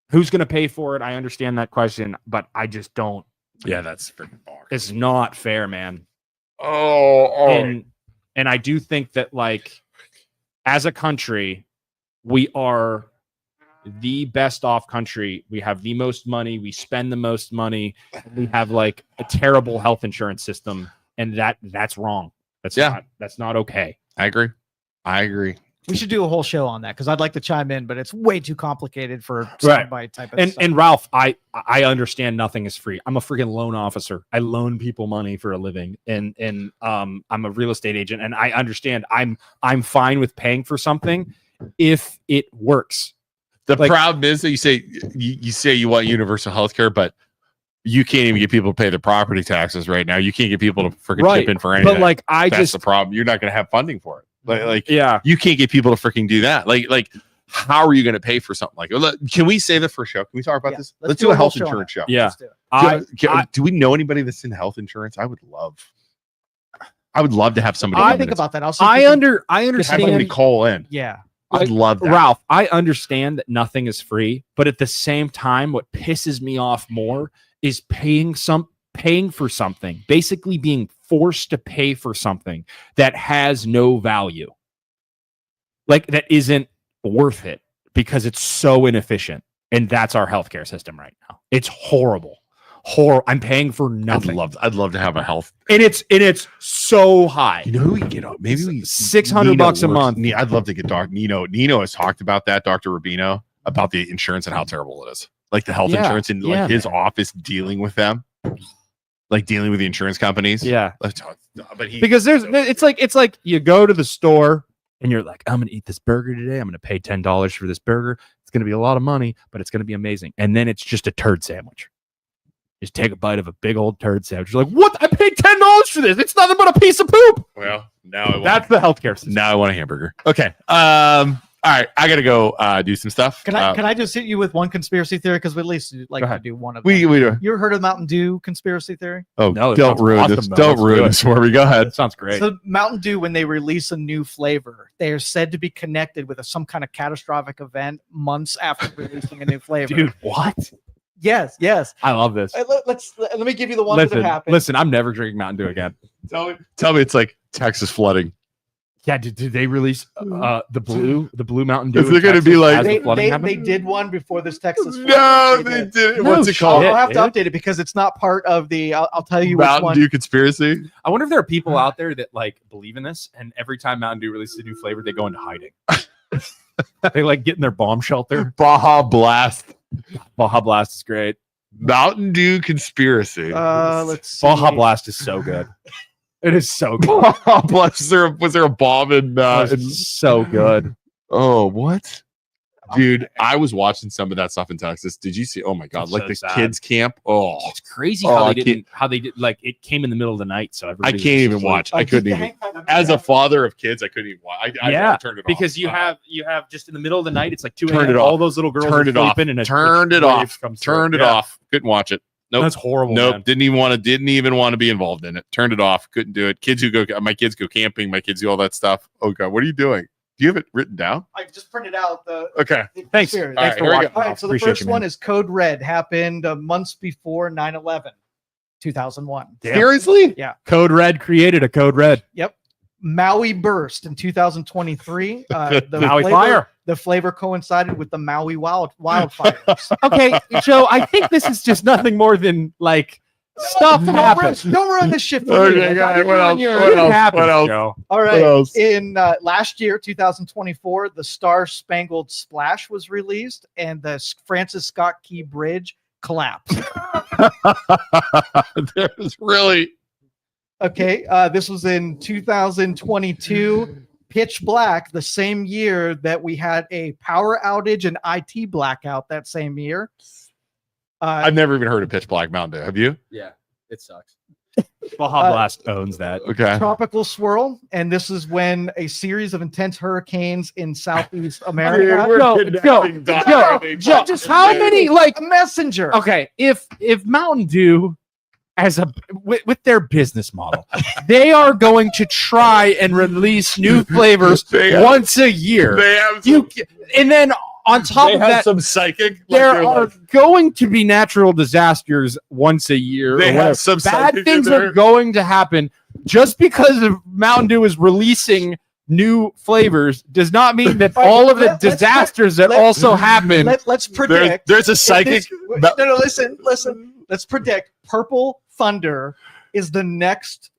Who's going to pay for it? I understand that question, but I just don't. Yeah, that's freaking bonkers. It's not fair, man. And I do think that like as a country, we are the best off country. We have the most money. We spend the most money. We have like a terrible health insurance system, and that's wrong. That's not okay. I agree. We should do a whole show on that because I'd like to chime in, but it's way too complicated for soundbite type of stuff. And Ralph, I understand nothing is free. I'm a freaking loan officer. I loan people money for a living, and I'm a real estate agent, and I understand. I'm fine with paying for something if it works. The problem is that you say you want universal health care, but you can't even get people to pay their property taxes right now. You can't get people to freaking chip in for anything. But like, that's the problem. You're not going to have funding for it. You can't get people to freaking do that. Like, how are you going to pay for something like? Can we say that for a show? Can we talk about this? Let's do a health insurance show. Yeah. Do we know anybody that's in health insurance? I would love to have somebody. I think about that. I understand. Have somebody call in. Yeah. I'd love that. Ralph, I understand that nothing is free, but at the same time, what pisses me off more is paying for something, basically being forced to pay for something that has no value. Like that isn't worth it because it's so inefficient. And that's our healthcare system right now. It's horrible. I'm paying for nothing. I'd love to have a health, and it's so high. You know who we can get? Maybe $600 a month. I'd love to get Dr. Nino. Nino has talked about that, Dr. Rubino, about the insurance and how terrible it is. Like the health insurance and like his office dealing with them, like dealing with the insurance companies. Yeah, but because it's like you go to the store and you're like, I'm gonna eat this burger today. I'm gonna pay $10 for this burger. It's going to be a lot of money, but it's going to be amazing. And then it's just a turd sandwich. Just take a bite of a big old turd sandwich. You're like, what? I paid $10 for this. It's nothing but a piece of poop. Well, now that's the healthcare system. Now I want a hamburger. Okay. All right, I gotta go do some stuff. Can I just hit you with one conspiracy theory, because we at least like to do one of them. We do. You ever heard of Mountain Dew conspiracy theory? Oh No, don't ruin this. Don't ruin this for me. Go ahead. That sounds great. So Mountain Dew, when they release a new flavor, they are said to be connected with some kind of catastrophic event months after releasing a new flavor. Dude, what? Yes. I love this. Let me give you the ones that happened. Listen, I'm never drinking Mountain Dew again. Tell me it's like Texas flooding. Yeah, did they release the blue Mountain Dew? Is it going to be like they did one before this Texas? No, they did. No, What's it called? I'll have to update it because it's not part of the. I'll tell you which Mountain one. Dew conspiracy. I wonder if there are people out there that like believe in this, and every time Mountain Dew releases a new flavor, they go into hiding. They like get in their bomb shelter. Baja Blast. Baja Blast is great. Mountain Dew conspiracy. Let's see. Baja Blast is so good. It is so good. Baja Blast. Was there a bomb in? It's so good. Oh, what? Dude, I was watching some of that stuff in Texas. Did you see? Oh my God, It's like so the sad. kids camp. Oh, It's crazy Oh, how they did like it came in the middle of the night, so I everybody can't even watch. I couldn't even. As a father of kids, I couldn't even watch. I turned it off. because you have just in the middle of the night, it's like 2 Turned a.m. it all off. those little girls Turned are it off. sleeping and Turned it off. Turned it Yeah. off. Couldn't watch it. Nope. That's horrible. Nope. Man. Didn't even want to be involved in it. Turned it off. Couldn't do it. My kids go camping. My kids do all that stuff. Oh God, what are you doing? Do you have it written down? I just printed out the. Okay. Thanks. Series. Thanks for here we watching. go. All right, so the Appreciate first you, man. one is Code Red. Happened months before 9/11, 2001. Damn. Seriously? Code Red created a Code Red. Yep. Maui burst in 2023. The Maui flavor, fire. The flavor coincided with the Maui wildfires. Okay, Joe, I think this is just nothing more than like stuff happens. Don't ruin this shit for me. Okay, guys, what else? It happens, What else? Joe. All What right. else? In last year, 2024, the Star Spangled Splash was released, and the Francis Scott Key Bridge collapsed. There's really. Okay, this was in 2022. Pitch black, the same year that we had a power outage and IT blackout that same year. I've never even heard of Pitch Black Mountain Dew. Have you? Yeah, it sucks. Baja Blast owns that. Okay. Tropical swirl, and this is when a series of intense hurricanes in Southeast America. Joe, just how many like A messenger. okay, if Mountain Dew as a with their business model, they are going to try and release new flavors once a year. They have And then on top of that, some psychic. there are going to be natural disasters once a year. They or have whatever. some bad psychic things in there. are going to happen just because of Mountain Dew is releasing new flavors does not mean that all of the disasters that also happen. Let's predict. There's a psychic. No, listen. Let's predict. Purple Thunder is the next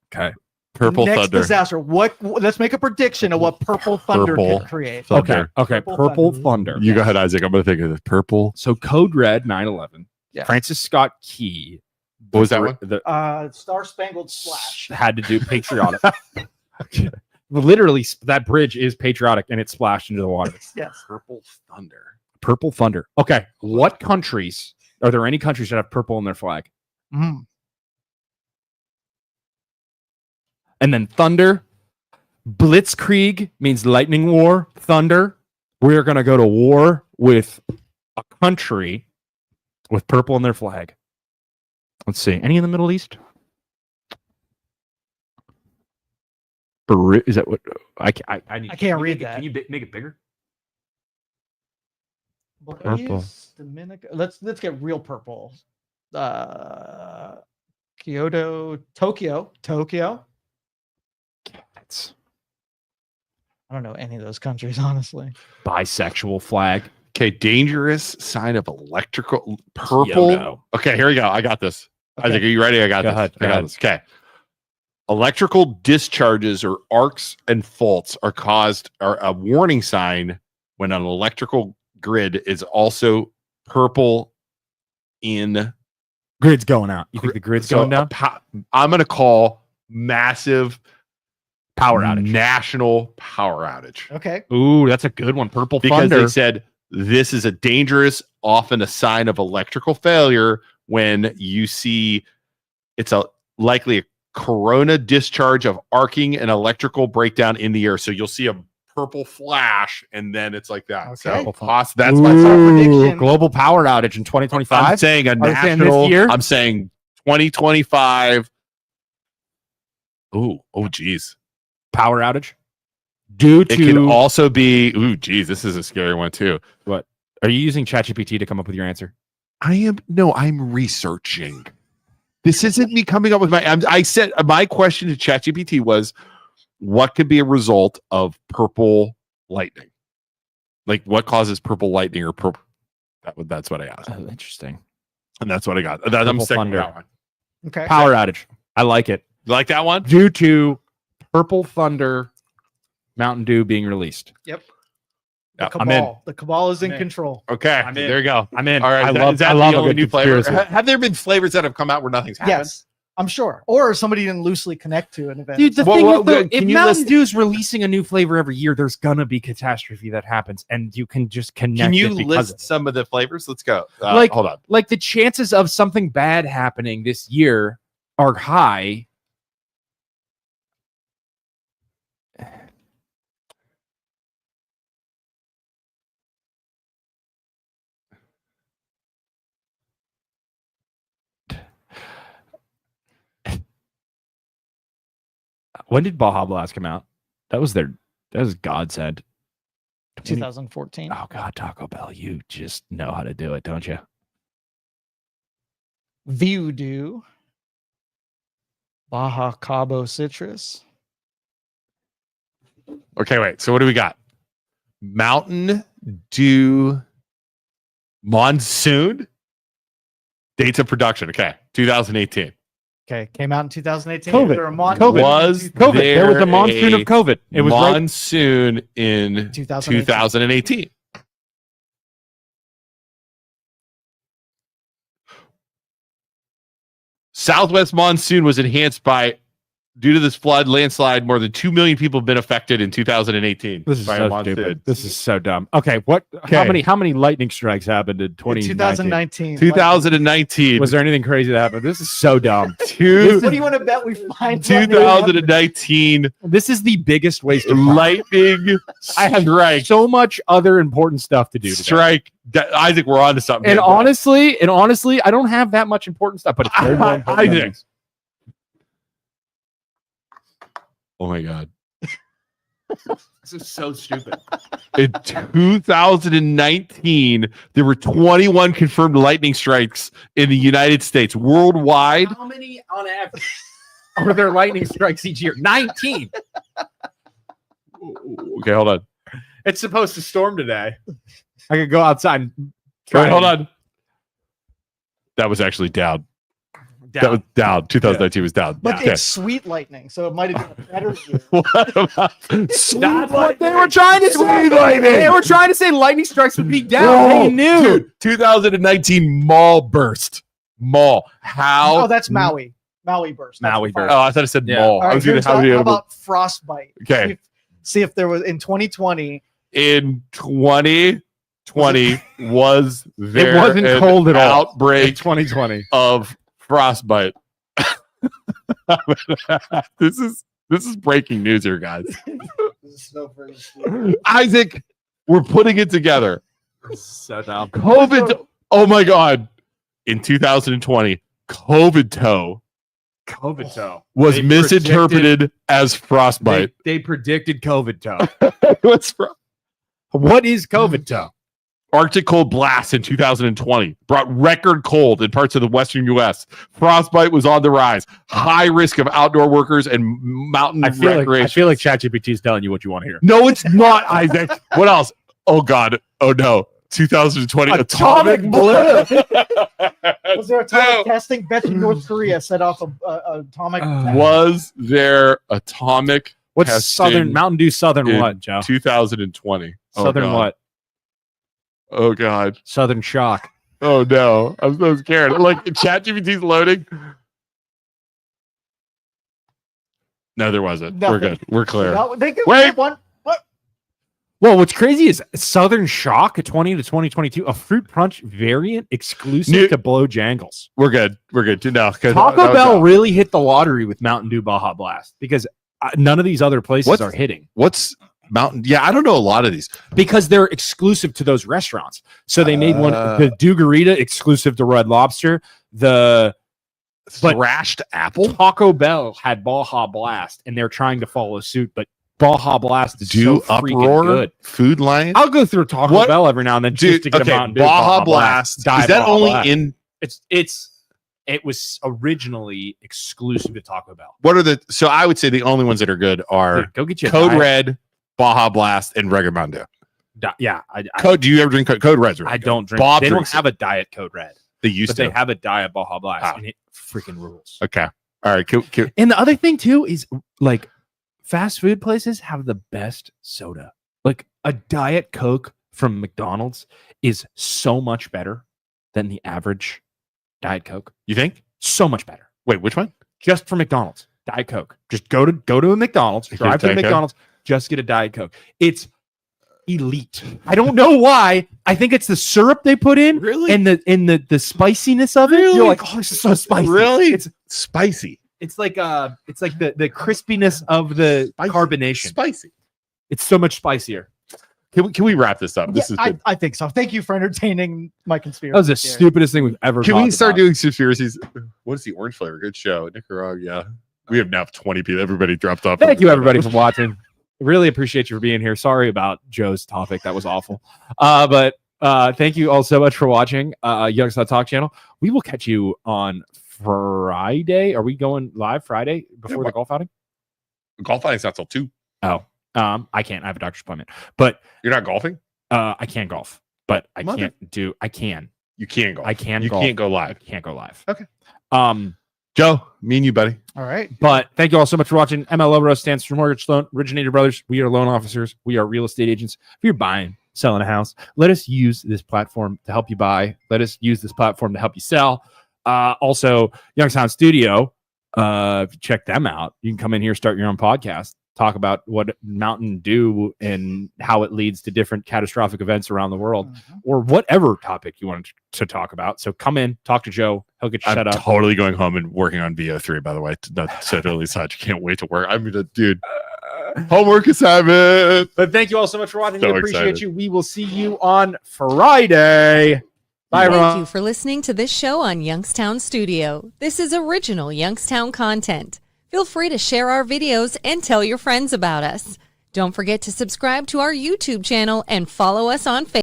Purple next Thunder. disaster. Let's make a prediction of what Purple Thunder Purple can create. Thunder. Okay. Purple Thunder. You go ahead, Isaac. I'm going to think of this. Purple. So Code Red 9/11. Yeah. Francis Scott Key. What was that one? Star Spangled Splash. Had to do patriotic. Okay. Literally, that bridge is patriotic and it splashed into the water. Yes. Purple Thunder. Purple Thunder. Okay. What countries are there any countries that have purple in their flag? Mm. And then thunder. Blitzkrieg means lightning war. Thunder. We're going to go to war with a country with purple in their flag. Let's see. Any in the Middle East? Is that what I need? I can't read that. Can you make it bigger? Purple. Dominica. Let's get real purple. Kyoto, Tokyo. It's I don't know any of those countries, honestly. bisexual flag. Okay, dangerous sign of electrical purple. Yo-no. Okay, here we go. I got this. Okay. Isaac, are you ready? I got Go this. ahead, I go got ahead. this. Okay. Electrical discharges or arcs and faults are a warning sign when an electrical grid is also purple in Grid's going out. You think the grid's going down? I'm going to call massive Power outage. national power outage. Okay. Ooh, that's a good one. Purple Because Thunder. they said This is a dangerous, often a sign of electrical failure when you see it's likely a corona discharge of arcing and electrical breakdown in the air. So you'll see a purple flash and then it's like that. Okay. So that's my prediction. Global power outage in 2025. I'm saying a Are you saying this national. year? I'm saying 2025. Oh, geez. Power outage due It could to also be. Geez, this is a scary one too. what? Are you using ChatGPT to come up with your answer? I'm researching. This isn't me coming up with I said my question to ChatGPT was, what could be a result of purple lightning? Like what causes purple lightning or purple? That's what I asked. Oh, interesting. And that's what I got. I'm sticking with that one. Okay. Power outage. I like it. You like that one? Due to Purple Thunder Mountain Dew being released. Yep. Yeah, The I'm in. cabal. The cabal is in I'm in. control. Okay, I'm in. there you go. I'm in. All right, I is that love the a only good new flavor? conspiracy. Have there been flavors that have come out where nothing's happened? Yes, I'm sure. Or somebody didn't loosely connect to an event. Dude, the Well, thing well, is, though, can if you Mountain list- Dew is releasing a new flavor every year, there's gonna be catastrophe that happens, and you can just connect. Can you it because list of it. some of the flavors? Let's go. Like- Hold on. Like the chances of something bad happening this year are high. When did Baja Blast come out? That was godsend. 2014. Oh God, Taco Bell, you just know how to do it, don't you? Voodoo. Baja Cabo Citrus. Okay, wait. So what do we got? Mountain Dew Monsoon. Dates of production. Okay, 2018. Okay, came out in 2018. COVID. There a mon- COVID. Was COVID. There was a monsoon of COVID. It was right. monsoon in 2018. Southwest monsoon was enhanced due to this flood landslide. More than 2 million people have been affected in 2018. This is by a so monsoon. stupid. This is so dumb. Okay, what? Okay. How many lightning strikes happened in 2019. 2019. Was there anything crazy that happened? This is so dumb. What do you want to bet we find? 2019 This is the biggest waste of time. lightning I have strike. so much other important stuff to do today. Strike. Isaac, we're on to something. And here, bro. honestly, I don't have that much important stuff, but it's very more important than Isaac. this. Oh my God. This is so stupid. In 2019, there were 21 confirmed lightning strikes in the United States. Worldwide, How many on average are there lightning strikes each year? 19. okay, hold on. It's supposed to storm today. I could go outside and Wait, hold on. That was actually down. That was down. 2019 was down. But Okay. it's sweet lightning, so it might have been a better year. What about That's what they were trying to say. lightning? They were trying to say lightning strikes would be down. Whoa, They knew. dude, 2019 mall burst. Mall. How? Oh, that's Maui. Maui burst. That's Maui the fire. burst. Oh, I thought it said Yeah. mall. All right, I was gonna, here's how how, do you how about frostbite? Okay. See if there was in 2020. In 2020 was there It wasn't an cold at all. outbreak 2020. of frostbite. This is breaking news here, guys. Isaac, we're putting it together. So dumb. COVID. Oh my God. In 2020, COVID toe COVID toe. was They misinterpreted as frostbite. They predicted COVID toe. What's What is COVID toe? Arctic cold blast in 2020 brought record cold in parts of the western U.S. Frostbite was on the rise. High risk of outdoor workers and mountain I feel recreation. like ChatGPT is telling you what you want to hear. No, it's not, Isaac. What else? Oh God. Oh no. 2020 atomic blue. Was there atomic testing? Bet you North Korea set off a atomic. Was there atomic What's testing Southern Mountain Dew? Southern in what, Joe? 2020? Southern God. what? Oh God. Southern shock. Oh no. I'm so scared. Like ChatGPT's loading. No, there wasn't. We're Nothing. good. We're clear. No, they could Wait. get one. What? Well, what's crazy is Southern Shock 20 to 2022, a fruit punch variant exclusive to Bojangles. We're good. We're good. No, Taco Bell really hit the lottery with Mountain Dew Baja Blast because none of these other places are hitting. What's Mountain? Yeah, I don't know a lot of these because they're exclusive to those restaurants. So they made one, the Dugarita exclusive to Red Lobster. The Thrashed Apple. Taco Bell had Baja Blast, and they're trying to follow suit, but Baja Blast is so freaking good. Food Lion. I'll go through Taco Bell every now and then just to get a Mountain Dew. Baja Blast. Is that only in? It was originally exclusive to Taco Bell. What are the? So I would say the only ones that are good are go get you Code Red, Baja Blast, and regular Mountain Dew. Yeah, Code. Do you ever drink Code Reds? I don't drink. They don't have a diet Code Red. They used to. They have a diet Baja Blast, and it freaking rules. Okay. All right. Cool. And the other thing too is like fast food places have the best soda. Like a Diet Coke from McDonald's is so much better than the average Diet Coke. You think? So much better. Wait, which one? Just for McDonald's. Diet Coke. Just go to a McDonald's, drive to McDonald's, just get a Diet Coke. It's elite. I don't know why. I think it's the syrup they put in, really, and the spiciness of it. Really? You're like, oh, this is so spicy. Really? It's spicy. It's like the crispiness of the carbonation. Spicy. It's so much spicier. Can we wrap this up? This is good. I think so. Thank you for entertaining my conspiracy. That was the stupidest thing we've ever. Can we start doing conspiracies? What is the orange flavor? Good show, Nicaragua. Yeah, we have now 20 people. Everybody dropped off. Thank you, everybody, for watching. Really appreciate you for being here. Sorry about Joe's topic. That was awful. But thank you all so much for watching Youngstown Talk channel. We will catch you on Friday. Are we going live Friday before the golf outing? Golf outing's not till 2. Oh, I can't. I have a doctor's appointment. But you're not golfing? I can't golf. But I can. You can golf. I can You golf. can't go live. I can't go live. Okay. Joe, me and you, buddy. All right. But thank you all so much for watching. MLO stands for Mortgage Loan Originator Brothers. We are loan officers. We are real estate agents. If you're buying, selling a house, let us use this platform to help you buy. Let us use this platform to help you sell. Also, Youngstown Studio. If you check them out, you can come in here, start your own podcast, talk about what Mountain Dew and how it leads to different catastrophic events around the world, or whatever topic you want to talk about. So come in, talk to Joe. He'll get you set up. I'm totally going home and working on VO3, by the way. That's totally such. Can't wait to work. I'm gonna, dude. Homework assignment. But thank you all so much for watching. So we appreciate excited. you. We will see you on Friday. Bye, everyone. Thank you for listening to this show on Youngstown Studio. This is original Youngstown content. Feel free to share our videos and tell your friends about us. Don't forget to subscribe to our YouTube channel and follow us on Facebook.